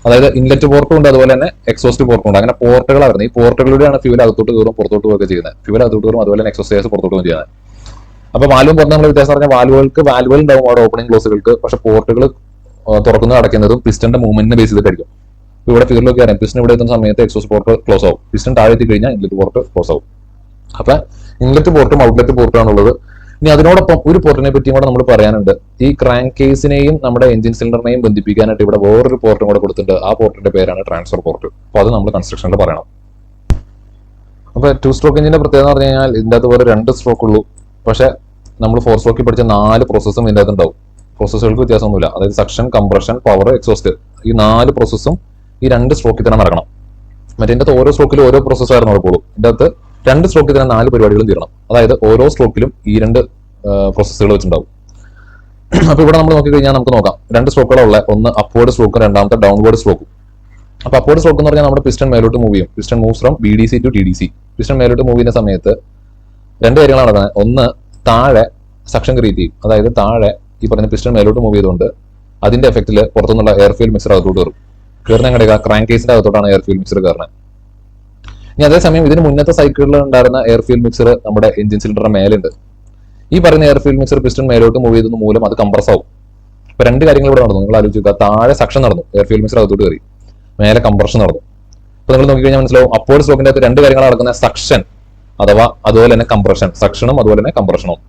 അതായത് ഇൻലെറ്റ് പോർട്ടും ഉണ്ട്, അതുപോലെ തന്നെ എക്സോസ്റ്റ് പോർട്ടും ഉണ്ട്. അങ്ങനെ പോർട്ടുകളാണ് വരുന്നത്. ഈ പോർട്ടുകളിലൂടെയാണ് ഫ്യൂൽ അകത്തോട്ട് കയറും പുറത്തോട്ട് പോവുക ചെയ്യുന്നത്. ഫ്യൂൽ അകത്തോട്ട് കയറും, അതുപോലെ തന്നെ എക്സോസ്റ്റ് ഗ്യാസ് പുറത്തോട്ട് പോകും ചെയ്യുന്നത്. അപ്പൊ വാൽവും പുറത്ത് നമ്മൾ വ്യത്യാസം പറഞ്ഞാൽ വാൽവുകൾ ഉണ്ടാവും അവിടെ ഓപ്പണിംഗ് ക്ലോസുകൾക്ക്. പക്ഷെ പോർട്ടുകൾ തുറക്കുന്നതും അടയ്ക്കുന്നതും പിസ്റ്റന്റെ മൂവ്മെന്റിനെ ബേസ് ചെയ്തിട്ടായിരിക്കും. ഇവിടെ ഫ്യൂലിലൊക്കെ അറിയാം, പിസ്റ്റൻ ഇവിടെ എത്തുന്ന സമയത്ത് എക്സോസ്റ്റ് പോർട്ട് ക്ലോസ് ആവും, പിസ്റ്റൻ താഴെ എത്തി കഴിഞ്ഞാൽ ഇൻലെറ്റ് പോർട്ട് ക്ലോസ് ആവും. അപ്പൊ ഇൻലെറ്റ് പോർട്ടും ഔട്ട്ലെറ്റ് പോർട്ടും ആണുള്ളത്. ഇനി അതിനോടൊപ്പം ഒരു പോർട്ടിനെ പറ്റിയും കൂടെ നമ്മൾ പറയാനുണ്ട്. ഈ ക്രാങ്ക് കേസിനെയും നമ്മുടെ എഞ്ചിൻ സിലിണ്ടറിനെയും ബന്ധിപ്പിക്കാനായിട്ട് ഇവിടെ വേറൊരു പോർട്ടും കൂടെ കൊടുത്തിട്ടുണ്ട്. ആ പോർട്ടിന്റെ പേരാണ് ട്രാൻസ്ഫർ പോർട്ട്. അപ്പൊ അത് നമ്മൾ കൺസ്ട്രക്ഷനിൽ പറയണം. അപ്പൊ 2 സ്ട്രോക്ക് എഞ്ചിന്റെ പ്രത്യേകത എന്ന് പറഞ്ഞു കഴിഞ്ഞാൽ ഇതിന്റെ അകത്ത് വേറെ 2 സ്ട്രോക്ക് ഉള്ളൂ. പക്ഷെ നമ്മൾ 4 സ്ട്രോക്കിൽ പഠിച്ച 4 പ്രോസസ്സും ഇതിന്റെ അകത്ത് ഉണ്ടാവും. പ്രോസസ്സുകൾക്ക് വ്യത്യാസമൊന്നുമില്ല. അതായത് സക്ഷൻ, കംപ്രഷൻ, പവർ, എക്സോസ്റ്റ്, ഈ 4 പ്രോസസ്സും ഈ 2 സ്ട്രോക്കിൽ തന്നെ നടക്കണം. മറ്റേ ഓരോ സ്ട്രോക്കിലും ഓരോ പ്രോസസ്സായിരുന്നു നടക്കുള്ളൂ. ഇതിന്റെ അകത്ത് 2 സ്ട്രോക്കിൽ തന്നെ 4 പരിപാടികളും തീരണം. അതായത് ഓരോ സ്ട്രോക്കിലും ഈ 2 പ്രോസസ്സുകൾ വെച്ചിട്ടുണ്ടാവും. അപ്പൊ ഇവിടെ നമ്മൾ നോക്കിക്കഴിഞ്ഞാൽ നമുക്ക് നോക്കാം 2 സ്ട്രോക്കുകളുള്ള, ഒന്ന് അപ്വേർഡ് സ്ട്രോക്കും രണ്ടാമത്തെ ഡൗൺവേർഡ് സ്ട്രോക്കും. അപ്പൊ അപ്വേർഡ് സ്ട്രോക്ക് എന്ന് പറഞ്ഞാൽ നമ്മുടെ പിസ്റ്റൺ മേലോട്ട് മൂവ് ചെയ്യും. Piston moves from BDC to TDC. Piston മേലോട്ട് മൂവ് ചെയ്യുന്ന സമയത്ത് 2 കാര്യങ്ങളാണ് നടക്കുന്നത്. ഒന്ന്, താഴെ സക്ഷൻ ക്രിയേറ്റ് ചെയ്യും. അതായത് താഴെ ഈ പറഞ്ഞ പിസ്റ്റൺ മേലോട്ട് മൂവ് ചെയ്തുകൊണ്ട് അതിന്റെ എഫക്റ്റിൽ പുറത്തുനിന്നുള്ള എയർ ഫ്യൂൽ മിക്സർ അകത്തോട്ട് കയറും. കയറുന്ന എങ്ങനെയാ? ക്രാങ്ക് കേസിന്റെ അകത്തോട്ടാണ് എയർ ഫ്യൂൽ മിക്സർ കയറുന്നത്. ഇനി അതേസമയം ഇതിന് മുന്നത്തെ സൈക്കിളിൽ ഉണ്ടായിരുന്ന എയർ ഫ്യൂൽ മിക്സർ നമ്മുടെ എഞ്ചിൻ സിലിണ്ടറിന്റെ മേലുണ്ട്. ഈ പറയുന്ന എയർ ഫ്യൂൽ മിക്സർ പിസ്റ്റൺ മേലോട്ട് മൂവ് ചെയ്തത് മൂലം അത് കംപ്രസ് ആവും. ഇപ്പൊ 2 കാര്യങ്ങൾ ഇവിടെ നടന്നു. നിങ്ങൾ ആലോചിക്കുക, താഴെ സക്ഷൻ നടന്നു, എയർ ഫ്യൂൽ മിക്സർ അകത്തോട്ട് കയറി, മേലെ കംപ്രഷൻ നടന്നു. അപ്പൊ നിങ്ങൾ നോക്കിക്കഴിഞ്ഞാൽ മനസ്സിലാവും അപ്വേർഡ് സ്ട്രോക്കിന്റെ അകത്ത് 2 കാര്യങ്ങളാണ് നടക്കുന്നത്. സക്ഷൻ അഥവാ അതുപോലെ തന്നെ കംപ്രഷൻ, സക്ഷനും അതുപോലെ തന്നെ കംപ്രഷനും.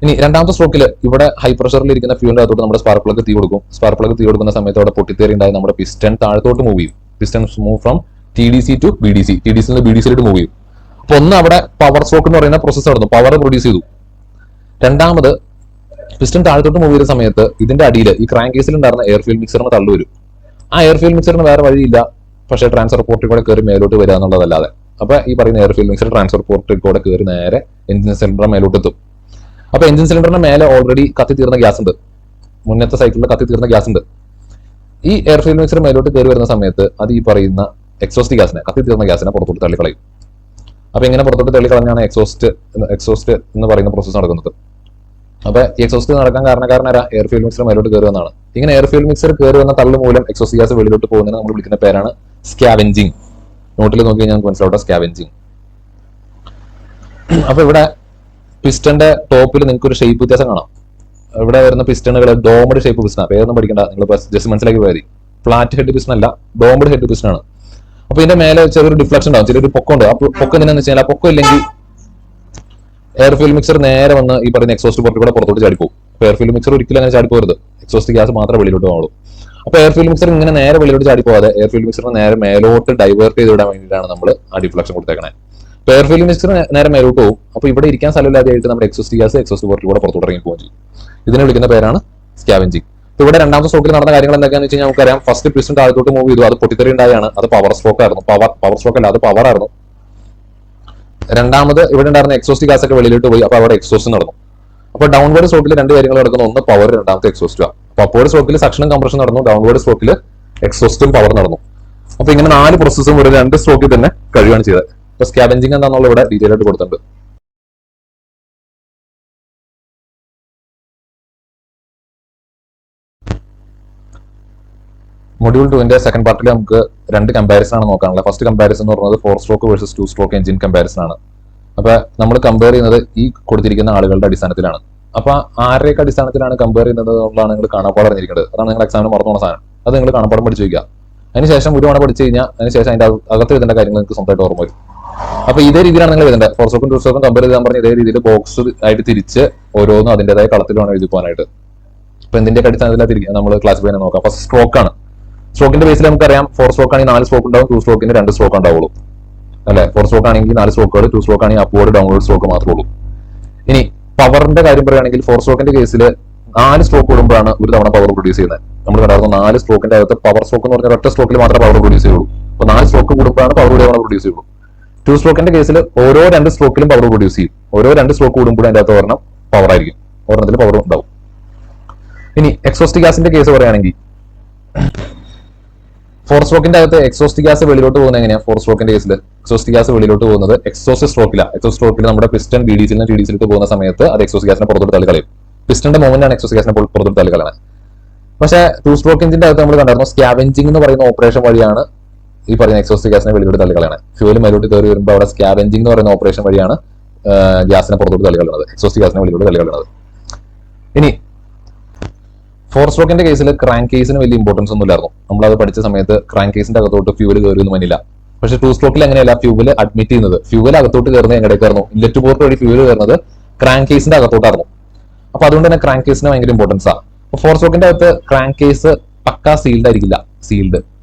ഇനി രണ്ടാമത്തെ സ്ട്രോക്കിൽ ഇവിടെ ഹൈ പ്രഷറിൽ ഇരിക്കുന്ന ഫ്യൂലിന്റെ അകത്തോട്ട് നമ്മുടെ സ്പാർക്ക് പ്ലഗ് തീ കൊടുക്കും. സ്പാർക്ക് പ്ലഗ് തീ കൊടുക്കുന്ന സമയത്ത് അവിടെ പൊട്ടിത്തേറി ഉണ്ടായി നമ്മുടെ പിസ്റ്റൺ താഴത്തോട്ട് മൂവ് ചെയ്യും. Piston move from TDC to BDC, TDC നിന്ന് BDCയിലോട്ട് മൂവ് ചെയ്യും. അപ്പൊ ഒന്ന് അവിടെ പവർ സ്ട്രോക്ക് എന്ന് പറയുന്ന പ്രോസസ് നടന്നു, പവർ പ്രൊഡ്യൂസ് ചെയ്തു. രണ്ടാമത് പിസ്റ്റൺ താഴത്തോട്ട് മൂവ് ചെയ്ത സമയത്ത് ഇതിന്റെ അടിയിൽ ഈ ക്രാങ്ക് കേസിൽ ഉണ്ടായിരുന്ന എയർ ഫ്യൂൽ മിക്സറിന് തള്ളു വരും. ആ എയർ ഫ്യൂൽ മിക്സറിന് വേറെ വഴിയില്ല, പക്ഷേ ട്രാൻസ്ഫർ പോർട്ടിൽ കൂടെ കയറി മേലോട്ട് വരിക എന്നുള്ളതല്ലാതെ. അപ്പൊ ഈ പറയുന്ന എയർ ഫ്യൂൽ മിക്സർ ട്രാൻസ്ഫർ പോർട്ടിൽ കൂടെ കയറി നേരെ എഞ്ചിൻ സിലിണ്ടർ മേലോട്ട് എത്തും. അപ്പൊ എഞ്ചിൻ സിലിണ്ടറിന് മേലെ ഓൾറെഡി കത്തി തീർന്ന ഗ്യാസ് ഉണ്ട്, മുന്നത്തെ സൈക്കിളിൽ കത്തി തീർന്ന ഗ്യാസ് ഉണ്ട്. ഈ എയർ ഫ്യൂൽ മിക്സർ മേലോട്ട് കയറി വരുന്ന സമയത്ത് അത് ഈ പറയുന്ന എക്സോസ്റ്റ് ഗ്യാസിനെ, കത്തി തീർന്ന ഗ്യാസിനെ പുറത്തോട്ട് തള്ളിക്കളയും. അപ്പൊ ഇങ്ങനെ പുറത്തോട്ട് തള്ളിക്കളഞ്ഞാണ് എക്സോസ്റ്റ് എന്ന് പറയുന്ന പ്രോസസ്സ് നടക്കുന്നത്. അപ്പൊ ഈ എക്സോസ്റ്റ് നടക്കാൻ കാരണക്കാരനാരാ? എയർ ഫ്യൂൽ മിക്സർ മേലോട്ട് കയറി വന്നാണ്. ഇങ്ങനെ എയർ ഫ്യൂൽ മിക്സർ കയറി വന്ന തള്ളു മൂലം എക്സോസ്റ്റ് ഗ്യാസ് വെളിയിലോട്ട് പോകുന്നതിന് നമ്മൾ വിളിക്കുന്ന പേരാണ് സ്കാവെഞ്ചിങ്. നോട്ടിൽ നോക്കി കഴിഞ്ഞാൽ നമുക്ക് മനസ്സിലാവട്ടെ, സ്കാവെഞ്ചിങ്. അപ്പൊ ഇവിടെ പിസ്റ്റന്റെ ടോപ്പിൽ നിങ്ങൾക്ക് ഒരു ഷേപ്പ് വ്യത്യാസം കാണാം. ഇവിടെ വരുന്ന പിസ്റ്റണുകൾ ഡോമഡ് ഷേപ്പ് പിസ്റ്റൺ, പേരൊന്നും പഠിക്കണ്ട, നിങ്ങൾ ജസ്റ്റ് മനസ്സിലാക്കി പോയാൽ മതി. ഫ്ലാറ്റ് ഹെഡ് പിസ്റ്റൺ അല്ല, ഡോമഡ് ഹെഡ് പിസ്റ്റൺ ആണ്. അപ്പൊ ഇതിന്റെ മേലെ ചെറിയൊരു ഡിഫ്ലക്ഷൻ ഉണ്ടാവും, ചെറിയൊരു പൊക്കമുണ്ട്. ആ പൊക്കം എന്തിനാന്ന് വെച്ചാൽ ആ പൊക്കം ഇല്ലെങ്കിൽ എയർ ഫ്യൂൽ മിക്സർ നേരെ വന്ന് ഈ പറയുന്ന എക്സോസ്റ്റ് പോർട്ടിൽ കൂടെ പുറത്തോട്ട് ചാടിപ്പോകും. അപ്പൊ എയർ ഫ്യൂൽ മിക്സർ ഒരിക്കലും അങ്ങനെ ചാടിപ്പോകരുത്, എക്സോസ്റ്റ് ഗ്യാസ് മാത്രമേ വെളിയിലോട്ട് പോകുള്ളൂ. അപ്പൊ എയർ ഫ്യൂൽ മിക്സർ ഇങ്ങനെ നേരെ വെളിയിലോട്ട് ചാടിപ്പോകാതെ എയർ ഫ്യൂൽ മിക്സറിനെ നേരെ മേലോട്ട് ഡൈവേർട്ട് ചെയ്ത് വിടാൻ വേണ്ടിയിട്ടാണ് നമ്മൾ ആ ഡിഫ്ലക്ഷൻ കൊടുത്തേക്കണേ. അപ്പൊ എയർ ഫ്യൂൽ മിക്സർ നേരെ മേലോട്ട് പോകും. അപ്പൊ ഇവിടെ ഇരിക്കാൻ സ്ഥലമില്ലാതെയായിട്ട് നമ്മുടെ എക്സോസ്റ്റ് ഗ്യാസ് എക്സോസ്റ്റ് പോർട്ടിൽ കൂടെ പുറത്തോട്ട് ഇറങ്ങി പോകുകയും ചെയ്യും. ഇതിനെ വിളിക്കുന്ന പേരാണ് സ്കാവെഞ്ചിങ്. ഇവിടെ രണ്ടാമത്തെ സ്ട്രോക്കിൽ നടന്ന കാര്യങ്ങൾ എന്തൊക്കെയാണെന്ന് വെച്ച് കഴിഞ്ഞാൽ നമുക്കറിയാം. ഫസ്റ്റ് പിസ്റ്റൺ താഴത്തോട്ട് മൂവ് ചെയ്തു, അത് പൊട്ടിത്തെറി ഉണ്ടായാണ്, അത് പവർ സ്ട്രോക്ക് ആയിരുന്നു. പവർ സ്ട്രോക്ക് അല്ല, അത് പവർ ആയിരുന്നു. രണ്ടാമത് ഇവിടെ ഉണ്ടായിരുന്ന എക്സോസ്റ്റ് ഗ്യാസ് ഒക്കെ വെളിയിലോട്ട് പോയി, അപ്പൊ അവിടെ എക്സോസ്റ്റ് നടന്നു. അപ്പൊ ഡൗൺവേർഡ് സ്ട്രോക്കിൽ 2 കാര്യങ്ങൾ നടക്കുന്നു, ഒന്ന് പവർ, രണ്ടാമത്തെ എക്സോസ്റ്റ്. അപ്പൊ അപ്വേർഡ് സ്ട്രോക്കിൽ സക്ഷനും കംപ്രഷൻ നടന്നു, ഡൗൺവേർഡ് സ്ട്രോക്കിൽ എക്സോസ്റ്റും പവർ നടന്നു. അപ്പൊ ഇങ്ങനെ 4 പ്രോസസ്സും ഒരു 2 സ്ട്രോക്കിൽ തന്നെ കഴിയുകയാണ് ചെയ്തത്. അപ്പൊ സ്കാവെഞ്ചിങ് എന്താണെന്നുള്ള ഇവിടെ ഡീറ്റെയിൽ ആയിട്ട് കൊടുത്തിട്ടുണ്ട്. മൊഡ്യൂൾ 2ന്റെ സെക്കൻഡ് പാർട്ടിൽ നമുക്ക് 2 കമ്പാരിസൺ ആണ് നോക്കാനുള്ളത്. ഫസ്റ്റ് കമ്പാരിസൺ എന്ന് പറയുന്നത് 4 stroke versus 2 stroke engine comparison ആണ്. അപ്പൊ നമ്മൾ കമ്പയർ ചെയ്യുന്നത് ഈ കൊടുത്തിരിക്കുന്ന ആളുകളുടെ അടിസ്ഥാനത്തിലാണ്. അപ്പൊ ആരുടെയൊക്കെ അടിസ്ഥാനത്തിലാണ് കമ്പയർ ചെയ്യുന്നത് എന്നുള്ളതാണ് നിങ്ങൾ കാണാപ്പാടം അറിഞ്ഞിരിക്കുന്നത്. അതാണ് നിങ്ങൾ എക്സാമിന് മറന്നു പോകുന്ന സാധനം. അത് നിങ്ങൾ കാണാപ്പാടം പഠിച്ചു വയ്ക്കുക. അതിനുശേഷം ഒരു തവണ പഠിച്ചു കഴിഞ്ഞാൽ അതിനുശേഷം അതിന്റെ അകത്ത് എഴുതേണ്ട കാര്യങ്ങൾ നിങ്ങൾക്ക് സ്വന്തമായിട്ട് ഓർമ്മ വരും. അപ്പൊ ഇതേ രീതിയിലാണ് നിങ്ങൾ എഴുതേണ്ടത്. 4 സ്ട്രോക്കും 2 സ്ട്രോക്കും കമ്പയർ ചെയ്താൽ പറഞ്ഞ ഇതേ രീതിയിൽ ബോക്സ് ആയിട്ട് തിരിച്ച് ഓരോന്നും അതിന്റേതായ കളത്തിൽ വേണം എഴുതി പോകാനായിട്ട്. അപ്പൊ എന്തിന്റെ അടിസ്ഥാനത്തിലാണ് നമ്മൾ ക്ലാസിഫൈ ചെയ്യാൻ നോക്കാം. ഫസ്റ്റ് സ്ട്രോക്ക് ആണ്. സ്ട്രോക്കിന്റെ ബേസിൽ നമുക്കറിയാം 4 സ്ട്രോക്ക് ആണെങ്കിൽ 4 സ്ട്രോക്ക് ഉണ്ടാവും, 2 സ്ട്രോക്കിന് 2 സ്ട്രോക്ക് ഉണ്ടാവുള്ളൂ അല്ലെ. 4 സ്ട്രോക്ക് ആണെങ്കിൽ 4 സ്ട്രോക്കുകൾ, 2 സ്ട്രോക്ക് ആണെങ്കിൽ അപ്വേർഡ് ഡൗൺവേർഡ് സ്ട്രോക്ക് മാത്രമേ ഉള്ളൂ. ഇനി പവറിന്റെ കാര്യം പറയുകയാണെങ്കിൽ 4 സ്ട്രോക്കിന്റെ കേസിൽ 4 സ്ട്രോക്ക് കൂടുമ്പോഴാണ് ഒരു തവണ പവർ പ്രൊഡ്യൂസ് ചെയ്യുന്നത്. നമ്മൾ കണ്ടായിരുന്നു 4 സ്ട്രോക്കിന്റെ അകത്ത് പവർ സ്ട്രോക്ക് എന്ന് പറഞ്ഞാൽ ഒറ്റ സ്ട്രോക്കിൽ മാത്രമേ പവർ പ്രൊഡ്യൂസ് ചെയ്യുള്ളൂ. അപ്പൊ 4 സ്ട്രോക്ക് കൂടുമ്പോഴാണ് പവർ കൂടി പ്രൊഡ്യൂസ് ചെയ്യുള്ളൂ. 2 സ്ട്രോക്കിന്റെ കേസിൽ ഓരോ 2 സ്ട്രോക്കിലും പവർ പ്രൊഡ്യൂസ് ചെയ്യും. ഓരോ 2 സ്ട്രോക്ക് കൂടുമ്പോഴും അതിന്റെ അകത്ത് ഒരെണ്ണം പവർ ആയിരിക്കും, ഒരെണ്ണത്തിൽ പവർ ഉണ്ടാവും. ഇനി എക്സോസ്റ്റ് ഗ്യാസിന്റെ കേസ് പറയുകയാണെങ്കിൽ ഫോർ സ്ട്രോക്കിന്റെ അകത്ത് എക്സോസ്റ്റ് ഗ്യാസ് വെളിയിലോട്ട് പോകുന്നത് എങ്ങനെയാണ്? ഫോർ സ്ട്രോക്കിന്റെ കേസിൽ എക്സോസ്റ്റ് ഗ്യാസ് വെളിയിലോട്ട് പോകുന്നത് എക്സോസ്റ്റ് സ്ട്രോക്കിൽ നമ്മുടെ പിസ്റ്റൺ ബി ഡി സിൽ ടി ഡി സിലേക്ക് പോകുന്ന സമയത്ത് അത് എക്സോസ്റ്റ് ഗ്യാസിനെ പുറത്തോട്ട് തള്ളിക്കളയും. പിസ്റ്റന്റെ മൂവ്മെന്റ് ആണ് എക്സോസ്റ്റ് ഗ്യാസിനെ പുറത്തോട്ട് തള്ളിക്കളയുന്നത്. പക്ഷേ ടു സ്ട്രോക്ക് എഞ്ചിന്റെ അകത്ത് നമ്മൾ കണ്ടായിരുന്നു സ്കാവെഞ്ചിങ് എന്ന് പറയുന്ന ഓപ്പറേഷൻ വഴിയാണ് ഈ പറയുന്ന എക്സോസ്റ്റ് ഗ്യാസിനെ വെളിയിലോട്ട് തള്ളിക്കളയണത്. ഫ്യൂവൽ മേലോട്ട് കയറി വരുമ്പോൾ അവിടെ സ്കാവെഞ്ചിങ് എന്ന് പറയുന്ന ഓപ്പറേഷൻ വഴിയാണ് ഗ്യാസിനെ പുറത്തോട്ട് തള്ളിക്കളയുന്നത്, എക്സോസ്റ്റ് ഗ്യാസിനെ വെളിയിലോട്ട് തള്ളിക്കളയുന്നത്. ഇനി ഫോർ സ്ട്രോക്കിന്റെ കേസിൽ ക്രാങ്ക് കേസിന് വലിയ ഇമ്പോർട്ടൻസ് ഒന്നും ഇല്ലായിരുന്നു. നമ്മളത് പഠിച്ച സമയത്ത് ക്രാങ്ക് കേസിന്റെ അകത്തോട്ട് ഫ്യൂവൽ കയറിയൊന്നും മനില്ല. പക്ഷേ ടു സ്ട്രോക്കിൽ അങ്ങനെയല്ല, ഫ്യൂവൽ അഡ്മിറ്റ് ചെയ്യുന്നത്, ഫ്യൂവൽ അകത്തോട്ട് കയറുന്നത് എങ്ങടേക്കായിരുന്നു? ഇൻലെറ്റ് പോർട്ട് വഴി ഫ്യൂവൽ കയറുന്നത് ക്രാങ്ക് കേസിന്റെ അകത്തോട്ടായിരുന്നു. അപ്പൊ അതുകൊണ്ട് തന്നെ ക്രാങ്ക് കേസിന് ഭയങ്കര ഇമ്പോർട്ടൻസ് ആണ്. ഫോർ സ്ട്രോക്കിന്റെ അകത്ത് ക്രാങ്ക് കേസ് പക്കാ സീൽഡ് ആയിരിക്കില്ല.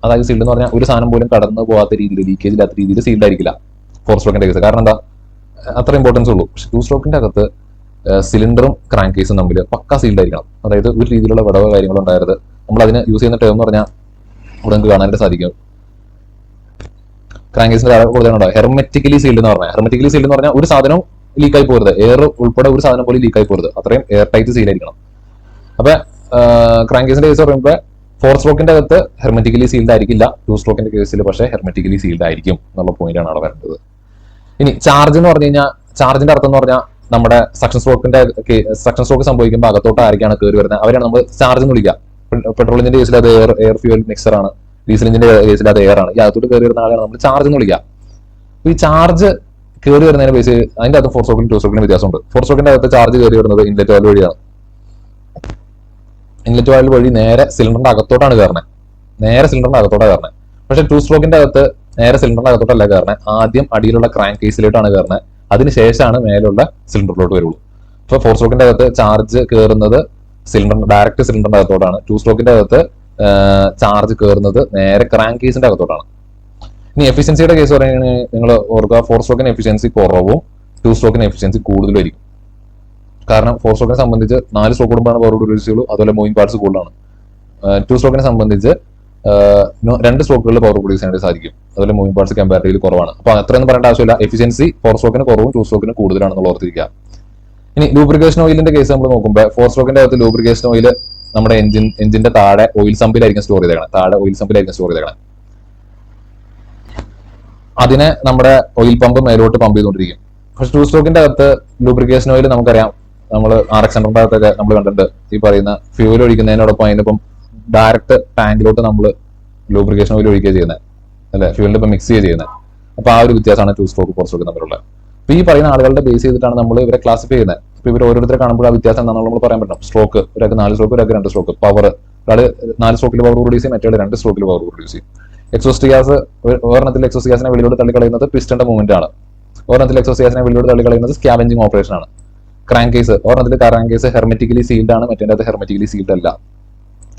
അതായത് സീൽഡ് എന്ന് പറഞ്ഞാൽ ഒരു സാധനം പോലും കടന്നു പോകാത്ത രീതിയിൽ, ലീക്കേജ് ഇല്ലാത്ത രീതിയിൽ സീൽഡ് ആയിരിക്കില്ല ഫോർ സ്ട്രോക്കിന്റെ കേസ്. കാരണം എന്താ? അത്ര ഇമ്പോർട്ടൻസ് ഉള്ളൂ. പക്ഷെ ടു സ്ട്രോക്കിന്റെ അകത്ത് സിലിണ്ടറും ക്രാങ്ക് കേസും തമ്മിൽ പക്കാ സീൽഡ് ആയിരിക്കണം. അതായത് ഒരു രീതിയിലുള്ള വിടവോ കാര്യങ്ങളോ ഉണ്ടായത്. നമ്മൾ അതിന് യൂസ് ചെയ്യുന്ന ടേം എന്ന് പറഞ്ഞാൽ ഇവിടെ നമുക്ക് കാണാനായിട്ട് സാധിക്കും. ക്രാങ്ക് കേസിന്റെ കൂടുതലുണ്ടോ ഹെർമെറ്റിക്കലി സീൽഡ് എന്ന് പറഞ്ഞാൽ. ഹെർമെറ്റിക്കലി സീൽഡ് എന്ന് പറഞ്ഞാൽ ഒരു സാധനം ലീക്കായി പോരുത്, എയർ ഉൾപ്പെടെ ഒരു സാധനം പോലും ലീക്കായി പോരുത്, അത്രയും എയർ ടൈറ്റ് സീൽ ആയിരിക്കണം. അപ്പൊ ക്രാങ്ക് കേസിന്റെ കേസ് പറയുമ്പോൾ ഫോർ സ്ട്രോക്കിന്റെ അകത്ത് ഹെർമെറ്റിക്കലി സീൽഡ് ആയിരിക്കില്ല, ടു സ്ട്രോക്കിന്റെ കേസിൽ പക്ഷേ ഹെർമെറ്റിക്കലി സീൽഡ് ആയിരിക്കും എന്നുള്ള പോയിന്റ് ആണ് അവിടെ വരുന്നത്. ഇനി ചാർജ് എന്ന് പറഞ്ഞു കഴിഞ്ഞാൽ, ചാർജിന്റെ അർത്ഥം എന്ന് പറഞ്ഞാൽ നമ്മുടെ സക്ഷൻ സ്ട്രോക്ക് സംഭവിക്കുമ്പോൾ അകത്തോട്ട് ആരൊക്കെയാണ് കയറി വരുന്നത് അവരാണ് നമ്മൾ ചാർജ് എന്ന് വിളിക്കുക. പെട്രോൾ എഞ്ചിന്റെ കേസിൽ അത് എയർ ഫ്യൂവൽ മിക്സർ ആണ്, ഡീസൽ എഞ്ചിന്റെ കേസിൽ അത് എയർ ആണ്. ഈ അകത്തോട്ട് കയറി വരുന്ന ആളെയാണ് നമ്മൾ ചാർജ് എന്ന് വിളിക്കുക. ഈ ചാർജ് കയറി വരുന്നതിനെ ബേസ് അതിന്റെ അകത്ത് ഫോർ സ്ട്രോക്കിനും ടു സ്ട്രോക്കിനും വ്യത്യാസമുണ്ട്. ഫോർ സ്ട്രോക്കിന്റെ അകത്ത് ചാർജ് കയറി വരുന്നത് ഇൻലെറ്റ് വാൽവ് വഴിയാണ്. ഇൻലെറ്റ് വാൽവ് വഴി നേരെ സിലിണ്ടറിന്റെ അകത്തോട്ടാണ് കയറുന്നത്. പക്ഷെ ടു സ്ട്രോക്കിന്റെ അകത്ത് നേരെ സിലിണ്ടറിന്റെ അകത്തോട്ടല്ല കയറുന്നത്, ആദ്യം അടിയിലുള്ള ക്രാങ്ക് കേസിലോട്ടാണ് കയറുന്നത്, അതിനുശേഷമാണ് മേലുള്ള സിലിണ്ടറിലോട്ട് വരുള്ളൂ. ഇപ്പൊ ഫോർ സ്ട്രോക്കിന്റെ അകത്ത് ചാർജ് കയറുന്നത് ഡയറക്റ്റ് സിലിണ്ടറിന്റെ അകത്തോട്ടാണ്. ടു സ്ട്രോക്കിന്റെ അകത്ത് ചാർജ് കയറുന്നത് നേരെ ക്രാങ്ക് കേസിന്റെ അകത്തോട്ടാണ്. ഇനി എഫിഷ്യൻസിയുടെ കേസ് പറയുകയാണെങ്കിൽ നിങ്ങൾ ഓർക്കുക, ഫോർ സ്ട്രോക്കിന് എഫിഷ്യൻസി കുറവും ടു സ്ട്രോക്കിന് എഫിഷ്യൻസി കൂടുതലായിരിക്കും. കാരണം ഫോർ സ്ട്രോക്കിനെ സംബന്ധിച്ച് 4 സ്ട്രോക്ക് കൂടുമ്പോഴാണ് പവർ പ്രൊഡ്യൂസ് ചെയ്യുള്ളൂ, അതുപോലെ മൂവിംഗ് പാർട്സ് കൂടുതലാണ്. ടു സ്ട്രോക്കിനെ സംബന്ധിച്ച് 2 സ്ട്രോക്കുകളിൽ പവർ പ്രൊഡ്യൂസ് ചെയ്യാനായിട്ട് സാധിക്കും, അതുപോലെ മൂവിംഗ് പാർട്സ് കമ്പാരിറ്റീവ്ലി കുറവാണ്. അപ്പൊ അത്രയൊന്നും പറയേണ്ട ആവശ്യമില്ല, എഫിഷ്യൻസി ഫോർ സ്ട്രോക്കിന് കുറവും ടു സ്ട്രോക്കിന് കൂടുതലാണെന്നുള്ള ഓർത്തിരിക്കുക. ഇനി ലൂബ്രിക്കേഷൻ ഓയിലിന്റെ കേസ് നമ്മൾ നോക്കുമ്പോൾ ഫോർ സ്ട്രോക്കിന്റെ അകത്ത് ലൂബ്രിക്കേഷൻ ഓയിൽ നമ്മുടെ എഞ്ചിന്റെ താഴെ ഓയിൽ സമ്പിലായിരിക്കും സ്റ്റോർ ചെയ്തേക്കണം. അതിനെ നമ്മുടെ ഓയിൽ പമ്പ് മേലോട്ട് പമ്പ് ചെയ്തുകൊണ്ടിരിക്കും. പക്ഷെ ടു സ്ട്രോക്കിന്റെ അകത്ത് ലൂബ്രിക്കേഷൻ ഓയിൽ നമുക്കറിയാം, നമ്മൾ RX 100 അകത്തൊക്കെ നമ്മൾ കണ്ടിട്ടുണ്ട്, ഈ പറയുന്ന ഫ്യൂവൽ ഒഴിക്കുന്നതിനോടൊപ്പം അതിനൊപ്പം ഡയറക്റ്റ് ടാങ്കിലോട്ട് നമ്മൾ ലൂബ്രിക്കേഷൻ ഓയിൽ ഒഴിക്കുക ചെയ്യുന്നത്, അല്ലെ, ഫ്യൂവലിന്റെ ഒപ്പം മിക്സ് ചെയ്യുന്നത്. അപ്പൊ ആ ഒരു വ്യത്യാസമാണ് ടു സ്ട്രോക്ക് ഫോർ സ്ട്രോക്ക് തമ്മിലുള്ളത്. അപ്പൊ ഈ പറയുന്ന ആളുകളുടെ ബേസ് ചെയ്തിട്ടാണ് നമ്മൾ ഇവരെ ക്ലാസിഫൈ ചെയ്യുന്നത്. അപ്പൊ ഇവർ ഓരോരുത്തരെ കാണുമ്പോൾ ആ വ്യത്യാസം എന്താണെന്ന് നമ്മൾ പറയാൻ പറ്റും. സ്ട്രോക്ക്, ഒരാൾക്ക് 4 സ്ട്രോക്ക്, ഒരാൾക്ക് 2 സ്ട്രോക്ക്. പവർ, ഒരാൾ 4 സ്ട്രോക്കിൽ പവർ പ്രൊഡ്യൂസ് ചെയ്യും, മറ്റേ 2 സ്ട്രോക്കിൽ പവർ പ്രൊഡ്യൂസ് ചെയ്യും. എക്സോസ്റ്റ് ഗ്യാസ്, ഒരെണ്ണത്തിൽ എക്സോസ്റ്റ് ഗ്യാസിനെ വെളിയിലോട്ട് തള്ളിക്കളയുന്നത് പിസ്റ്റന്റെ മൂവ്മെന്റ് ആണ്, ഒരെണ്ണത്തിൽ എക്സോസ്റ്റ് ഗ്യാസിനെ വെളിയിലോട്ട് തള്ളിക്കളയുന്നത് സ്കാവെഞ്ചിങ് ഓപ്പറേഷൻ ആണ്. ക്രാങ്ക് കേസ്, ഒരെണ്ണത്തിൽ ക്രാങ്ക് കേസ് ഹെർമെറ്റിക്കലി സീൽഡ് ആണ്, മറ്റേ അത് ഹെർമെറ്റിക്കലി സീൽഡ് അല്ല.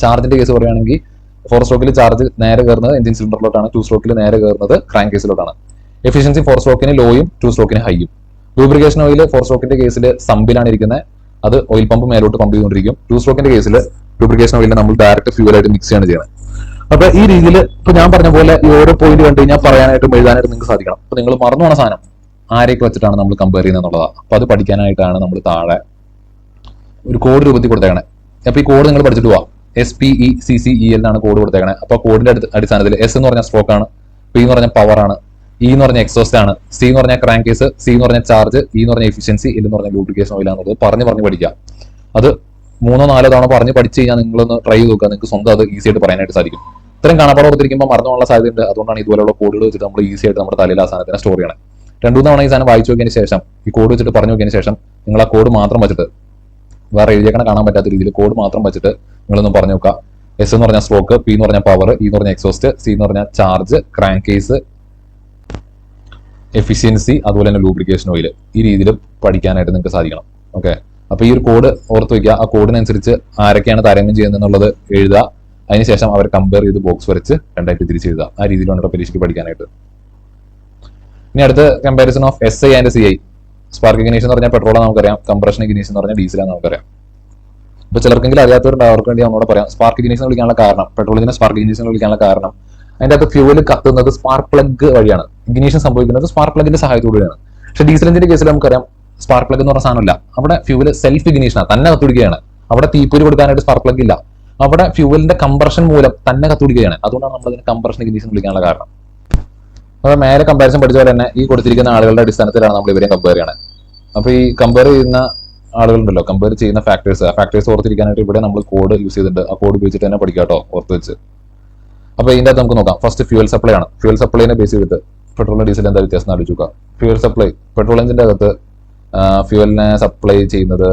ചാർജിന്റെ കേസ് പറയുകയാണെങ്കിൽ ഫോർ സ്ട്രോക്കിൽ ചാർജ് നേരെ കയറുന്നത് എഞ്ചിൻ സിലിണ്ടറിലോട്ടാണ്, ടു സ്ട്രോക്കിൽ നേരെ കയറുന്നത് ക്രാങ്ക് കേസിലോട്ടാണ്. എഫിഷ്യൻസി ഫോർ സ്ട്രോക്കിന് ലോയും ടു സ്ട്രോക്കിന് ഹൈയും. ലൂബ്രിക്കേഷൻ ഓയിൽ ഫോർ സ്ട്രോക്കിന്റെ കേസിൽ സമ്പിലാണ് ഇരിക്കുന്നത്, അത് ഓയിൽ പമ്പ് മേലോട്ട് പമ്പ് ചെയ്തുകൊണ്ടിരിക്കും. ടു സ്ട്രോക്കിന്റെ കേസിൽ ലൂബ്രിക്കേഷൻ ഓയിൽ നമ്മൾ ഡയറക്റ്റ് ഫ്യൂവലായിട്ട് മിക്സ് ആണ് ചെയ്യുന്നത്. അപ്പൊ ഈ രീതിയിൽ ഇപ്പൊ ഞാൻ പറഞ്ഞ പോലെ ഈ ഓരോ പോയിന്റ് കണ്ടു കഴിഞ്ഞാൽ പറയാനായിട്ടും എഴുതാനായിട്ട് നിങ്ങൾക്ക് സാധിക്കണം. അപ്പൊ നിങ്ങൾ മറന്നു പോണ സാധനം ആരെയൊക്കെ വെച്ചിട്ടാണ് നമ്മൾ കമ്പയർ ചെയ്യുന്നത് എന്നുള്ളതാണ്. അപ്പൊ അത് പഠിക്കാനായിട്ടാണ് നമ്മൾ താഴെ ഒരു കോഡ് രൂപത്തിൽ കൊടുത്തേക്കണേ. അപ്പൊ ഈ കോഡ് നിങ്ങൾ പഠിച്ചിട്ട് പോവാം. SPECCEL എന്നാണ് കോഡ് കൊടുത്തേക്കണേ. അപ്പൊ കോഡിന്റെ അടിസ്ഥാനത്തിൽ S എന്ന് പറഞ്ഞ സ്ട്രോക്ക് ആണ്, P എന്ന് പറഞ്ഞ പവർ ആണ്, E എന്ന് പറഞ്ഞ എക്സോസ്റ്റ് ആണ്, C എന്ന് പറഞ്ഞ ക്രാങ്ക് കേസ്, C എന്ന് പറഞ്ഞ ചാർജ്, E എന്ന് പറഞ്ഞ എഫിഷ്യൻസി, L എന്ന് പറഞ്ഞ ലൂബ്രിക്കേഷൻ ഓയിൽ ആണെന്നുള്ളത് പറഞ്ഞ് പഠിക്കുക. അത് 3-4 തവണ പറഞ്ഞ് പഠിച്ചു കഴിഞ്ഞാൽ നിങ്ങളൊന്ന് ട്രൈ ചെയ്ത് നോക്കുക, നിങ്ങൾക്ക് സ്വന്തം അത് ഈസി ആയിട്ട് പറയാനായിട്ട് സാധിക്കും. ഇത്രയും കാണാപ്പാട് കൊടുത്തിരിക്കുമ്പോൾ മറന്നുപോകാനുള്ള സാധ്യതയുണ്ട്. അതുകൊണ്ടാണ് ഇതുപോലുള്ള കോഡുകൾ വെച്ചിട്ട് നമ്മൾ ഈസി ആയിട്ട് നമ്മുടെ തലയിൽ ആ സാധനത്തിനെ സ്റ്റോർ ചെയ്യണം. 2-3 തവണ ഈ സാധനം വായിച്ചു നോക്കിയതിന് ശേഷം, ഈ കോഡ് വെച്ചിട്ട് പറഞ്ഞു നോക്കിയതിന് ശേഷം നിങ്ങൾ ആ കോഡ് മാത്രം വെച്ചിട്ട്, വേറെ എഴുതിയേക്കണ കാണാൻ പറ്റാത്ത രീതിയിൽ കോഡ് മാത്രം വെച്ചിട്ട് നിങ്ങളൊന്ന് പറഞ്ഞു നോക്കുക. S എന്ന് പറഞ്ഞ സ്ട്രോക്ക്, P എന്ന് പറഞ്ഞ പവർ, E എന്ന് പറഞ്ഞ എക്സോസ്റ്റ്, C എന്ന് പറഞ്ഞ ചാർജ്, ക്രാങ്ക് കേസ്, എഫിഷ്യൻസി, അതുപോലെ തന്നെ ലൂബ്രിക്കേഷൻ ഓയിൽ. ഈ രീതിയിൽ പഠിക്കാനായിട്ട് നിങ്ങൾക്ക് സാധിക്കണം. ഓക്കെ, അപ്പൊ ഈ ഒരു കോഡ് ഓർത്ത് വയ്ക്കുക. ആ കോഡിനനുസരിച്ച് ആരൊക്കെയാണ് താരതമ്യം ചെയ്യുന്നത് എന്നുള്ളത് എഴുതുക. അതിനുശേഷം അവർ കമ്പയർ ചെയ്ത് ബോക്സ് വരച്ച് 2ആയിട്ട് തിരിച്ചെഴുതുക. ആ രീതിയിലാണ് പരീക്ഷയ്ക്ക് പഠിക്കാനായിട്ട്. ഇനി അടുത്ത comparison of SI and CI. Spark ignition എന്ന് പറഞ്ഞാൽ പെട്രോളാണ് നമുക്കറിയാം, കംപ്രഷൻ ഇഗ്നീഷൻ എന്ന് പറഞ്ഞാൽ ഡീസലാണ് നമുക്കറിയാം. അപ്പൊ ചിലർക്കെങ്കിലും അറിയാത്തവരുണ്ട്, അവർക്ക് വേണ്ടി നമ്മളോട് പറയാം. സ്പാർക്ക് ഇഗ്നീഷൻ വിളിക്കാനുള്ള കാരണം, പെട്രോൾ എഞ്ചിനെ സ്പാർക്ക് ഇഗ്നീഷൻ വിളിക്കാനുള്ള കാരണം, അതിന്റെ അകത്ത് ഫ്യൂവൽ കത്തുന്നത് സ്പാർക്ക് പ്ലഗ് വഴിയാണ്. ഇഗ്നീഷൻ സംഭവിക്കുന്നത് സ്പാർക്ക് പ്ലഗിന്റെ സഹായത്തോടെയാണ്. പക്ഷേ ഡീസൽ എഞ്ചിന്റെ കേസിൽ നമുക്കറിയാം സ്പാർക്ക് പ്ലഗ് എന്ന് പറഞ്ഞ സാധനമില്ല. അവിടെ ഫ്യൂവൽ സെൽഫ് ഇഗ്നീഷനാണ്, തന്നെ കത്തുപിടിക്കുകയാണ്. അവിടെ തീപ്പൊരി കൊടുക്കാനായിട്ട് സ്പാർക്ക് പ്ലഗ് ഇല്ല. അവിടെ ഫ്യൂവലിന്റെ കംപ്രഷൻ മൂലം തന്നെ കത്തുപിടിക്കുകയാണ്. അതുകൊണ്ടാണ് നമ്മൾ അതിനെ കംപ്രഷൻ ഇഗ്നിഷൻ വിളിക്കാനുള്ള കാരണം. അപ്പോൾ മേലെ കമ്പാരിസൺ പഠിച്ച പോലെ തന്നെ ഈ കൊടുത്തിരിക്കുന്ന ആളുകളുടെ അടിസ്ഥാനത്തിലാണ് നമ്മൾ ഇവരെയും കമ്പയർ ചെയ്യണത്. അപ്പോൾ ഈ കമ്പയർ ചെയ്യുന്ന ആളുകളുണ്ടല്ലോ, കമ്പയർ ചെയ്യുന്ന ഫാക്ടേഴ്സ്, ആ ഫാക്ടേഴ്സ് ഓർത്തിരിക്കാനായിട്ട് ഇവിടെ നമ്മൾ കോഡ് യൂസ് ചെയ്തിട്ടുണ്ട്. ആ കോഡ് ഉപയോഗിച്ചിട്ട് തന്നെ പഠിക്കാം കേട്ടോ, ഓർത്ത് വെച്ച്. അപ്പോൾ ഇതിൻ്റെ അകത്ത് നമുക്ക് നോക്കാം. ഫസ്റ്റ് ഫ്യൂവൽ സപ്ലൈ ആണ്. ഫ്യൂവൽ സപ്ലൈനെ ബേസ് ചെയ്തിട്ട് പെട്രോളിനും ഡീസൽ എന്താ വ്യത്യാസം ആലോചിക്കുക. ഫ്യൂവൽ സപ്ലൈ, പെട്രോൾ എഞ്ചിന്റെ അകത്ത് ഫ്യൂവലിനെ സപ്ലൈ ചെയ്യുന്നത്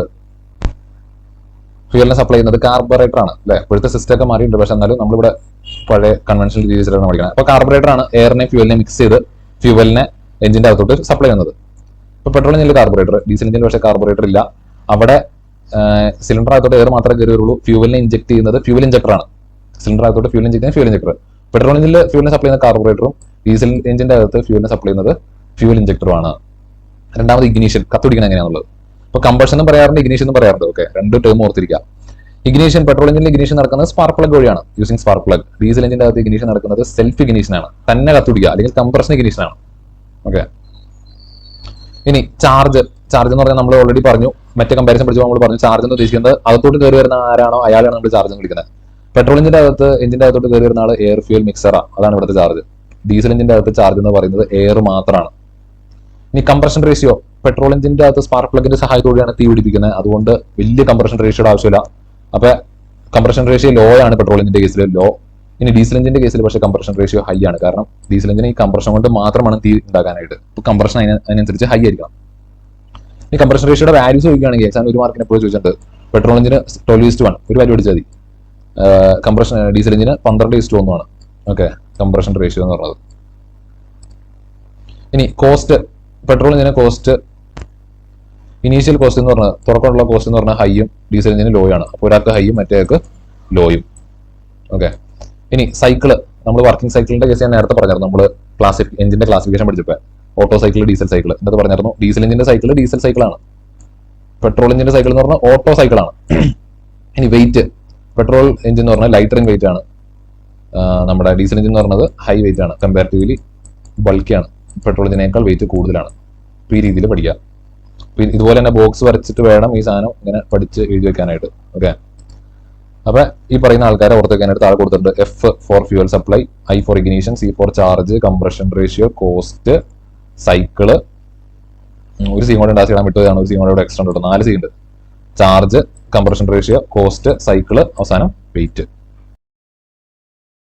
കാർബറേറ്റർ ആണ് അല്ലെ. ഇപ്പോഴത്തെ സിസ്റ്റം ഒക്കെ മാറിയിട്ടുണ്ട്, പക്ഷെ എന്നാലും നമ്മളിവിടെ പഴയ കൺവെൻഷണൽ രീതിയിലാണ് പഠിക്കുന്നത്. അപ്പോൾ കാർബറേറ്റർ ആണ് എയറിനെ ഫ്യൂവലിനെ മിക്സ് ചെയ്ത് ഫ്യൂവലിനെ എഞ്ചിന്റെ അകത്തോട്ട് സപ്ലൈ ചെയ്യുന്നത്. ഇപ്പോൾ പെട്രോൾ എഞ്ചിനിൽ കാർബറേറ്റർ, ഡീസൽ എഞ്ചിനിൽ പക്ഷേ കാർബറേറ്റർ ഇല്ല. അവിടെ സിലിണ്ടർ അകത്തോട്ട് എയർ മാത്രമേ കയറി വരുള്ളൂ. ഫ്യൂവലിനെ ഇഞ്ചെക്ട് ചെയ്യുന്നത് ഫ്യൂവൽ ഇഞ്ചക്ടർ ആണ്. സിലിണ്ടർ അകത്തോട്ട് ഫ്യൂവൽ ഇഞ്ചെക്ട് ചെയ്യുന്നത് ഫ്യൂവൽ ഇഞ്ചക്ടർ. പെട്രോൾ എഞ്ചിനിൽ ഫ്യൂവലിനെ സപ്ലൈ ചെയ്യുന്ന കാർബറേറ്ററും ഡീസൽ എഞ്ചിന്റെ അകത്ത് ഫ്യൂവലിനെ സപ്ലൈ ചെയ്യുന്നത് ഫ്യൂവൽ ഇഞ്ചക്ടറും ആണ്. രണ്ടാമത് ഇഗ്നീഷൻ, കത്തുപിടിക്കുന്നത് എങ്ങനെയാണുള്ളത്. ഇപ്പോൾ കമ്പഷൻ എന്നും പറയാറുണ്ട്, ഇഗ്നീഷൻ എന്നും പറയാറുണ്ട്. ഓക്കെ, രണ്ട് ടേം ഓർത്തിരിക്കുക. ഇഗ്നീഷൻ, പെട്രോൾ എഞ്ചിനിൽ ഇഗ്നീഷൻ നടക്കുന്നത് സ്പാർക്ക് പ്ലഗ് വഴിയാണ്, യൂസിങ് സ്പാർക്ക് പ്ലഗ്. ഡീസൽ എഞ്ചിന്റെ അകത്ത് ഇഗ്നീഷൻ നടക്കുന്നത് സെൽഫ് ഇഗ്നീഷൻ ആണ്, തന്നെ കത്തുപിടിക്കുക, അല്ലെങ്കിൽ കംപ്രഷൻ ഇഗ്നീഷൻ ആണ്. ഓക്കെ, ഇനി ചാർജ് എന്ന് പറഞ്ഞാൽ നമ്മൾ ഓൾറെഡി പറഞ്ഞു, മറ്റേ കമ്പാരിസൺ പഠിച്ചപ്പോൾ നമ്മൾ പറഞ്ഞു ചാർജ് എന്ന് ഉദ്ദേശിക്കുന്നത് അകത്തോട്ട് കയറി വരുന്ന ആരാണോ അയാളാണ് നമ്മൾ ചാർജ് എന്ന് വിളിക്കുന്നത്. പെട്രോൾ എഞ്ചിന്റെ അകത്തോട്ട് കയറി വരുന്ന ആൾ എയർ ഫ്യൂൽ മിക്സറാ, അതാണ് ഇവിടുത്തെ ചാർജ്. ഡീസൽ എഞ്ചിന്റെ അകത്ത് ചാർജ് എന്ന് പറയുന്നത് എയർ മാത്രമാണ്. ഇനി കംപ്രഷൻ റേഷ്യോ, പെട്രോൾ എഞ്ചിന്റെ അകത്ത് സ്പാർക്ക് പ്ലഗിന്റെ സഹായത്തോടെയാണ് തീ പിടിപ്പിക്കുന്നത്, അതുകൊണ്ട് വലിയ കംപ്രഷൻ റേഷ്യോയുടെ ആവശ്യമില്ല. അപ്പൊ കംപ്രഷൻ റേഷ്യോ ലോ ആണ് പെട്രോൾ എഞ്ചിന്റെ കേസിൽ, ലോ. ഇനി ഡീസൽ എഞ്ചിന്റെ കേസിൽ പക്ഷേ കംപ്രഷൻ റേഷ്യോ ഹൈ ആണ്, കാരണം ഡീസൽ എഞ്ചിന് ഈ കംപ്രഷൻ കൊണ്ട് മാത്രമാണ് തീ ഉണ്ടാക്കാനായിട്ട്. ഇപ്പൊ കംപ്രഷൻ അതിനനുസരിച്ച് ഹൈ ആയിരിക്കണം. ഈ കംപ്രഷൻ റേഷ്യോയുടെ വാല്യൂസ് ചോദിക്കുകയാണെങ്കിൽ എക്സാമിന് ഒരു മാർക്കിന് എപ്പോഴും ചോദിച്ചിട്ടുണ്ട്. പെട്രോൾ എഞ്ചിന് 12:1, ഒരു വാല്യൂ അടിച്ചാൽ മതി. ഡീസൽ എഞ്ചിന് 12:1 ആണ്. ഓക്കെ, കംപ്രഷൻ റേഷ്യോ എന്ന് പറഞ്ഞത്. ഇനി കോസ്റ്റ്, പെട്രോൾ എഞ്ചിന് കോസ്റ്റ്, ഇനീഷ്യൽ കോസ്റ്റ് എന്ന് പറഞ്ഞാൽ തുറക്കമുള്ള കോസ്റ്റ് എന്ന് പറഞ്ഞാൽ ഹൈയും, ഡീസൽ എഞ്ചിന് ലോ ആണ്. അപ്പോൾ ഒരാൾക്ക് ഹൈയും മറ്റേക്ക് ലോയും. ഓക്കെ, ഇനി സൈക്കിള്, നമ്മൾ വർക്കിംഗ് സൈക്കിളിന്റെ കേസ് ഞാൻ നേരത്തെ പറഞ്ഞായിരുന്നു. നമ്മൾ എഞ്ചിന്റെ ക്ലാസിഫിക്കേഷൻ പഠിച്ചപ്പോൾ ഓട്ടോ സൈക്കിൾ, ഡീസൽ സൈക്കിൾ എന്നിട്ട് പറഞ്ഞായിരുന്നു. ഡീസൽ എഞ്ചിന്റെ സൈക്കിൾ ഡീസൽ സൈക്കിളാണ്, പെട്രോൾ എഞ്ചിന്റെ സൈക്കിൾ എന്ന് പറഞ്ഞാൽ ഓട്ടോ സൈക്കിളാണ്. ഇനി വെയിറ്റ്, പെട്രോൾ എഞ്ചിൻ എന്ന് പറഞ്ഞാൽ ലൈറ്ററിംഗ് വെയിറ്റ് ആണ്, നമ്മുടെ ഡീസൽ എഞ്ചിൻ എന്ന് പറഞ്ഞത് ഹൈ വെയിറ്റ് ആണ്, കമ്പാരിറ്റീവ്ലി ബൾക്കിയാണ്, പെട്രോൾ എഞ്ചിനേക്കാൾ വെയിറ്റ് കൂടുതലാണ്. ഈ രീതിയിൽ പഠിക്കുക. ഇതുപോലെ തന്നെ ബോക്സ് വരച്ചിട്ട് വേണം ഈ സാധനം ഇങ്ങനെ പഠിച്ച് എഴുതി വെക്കാനായിട്ട്. ഓക്കെ, അപ്പൊ ഈ പറയുന്ന ആൾക്കാരെ ഓർത്ത് വെക്കാനായിട്ട് താഴെ കൊടുത്തിട്ടുണ്ട്. F for fuel supply, I for ignition, C for charge, compression ratio, cost, cycle. ഒരു സി കൂടെ ഉണ്ടാക്കി ഇടാൻ വിട്ടതാണ്, ഒരു സി കൂടെ എക്സ്ട്രാ ഉണ്ട്, 4 സി ഉണ്ട്. Charge, compression ratio, cost, cycle, അവസാനം വെയിറ്റ്.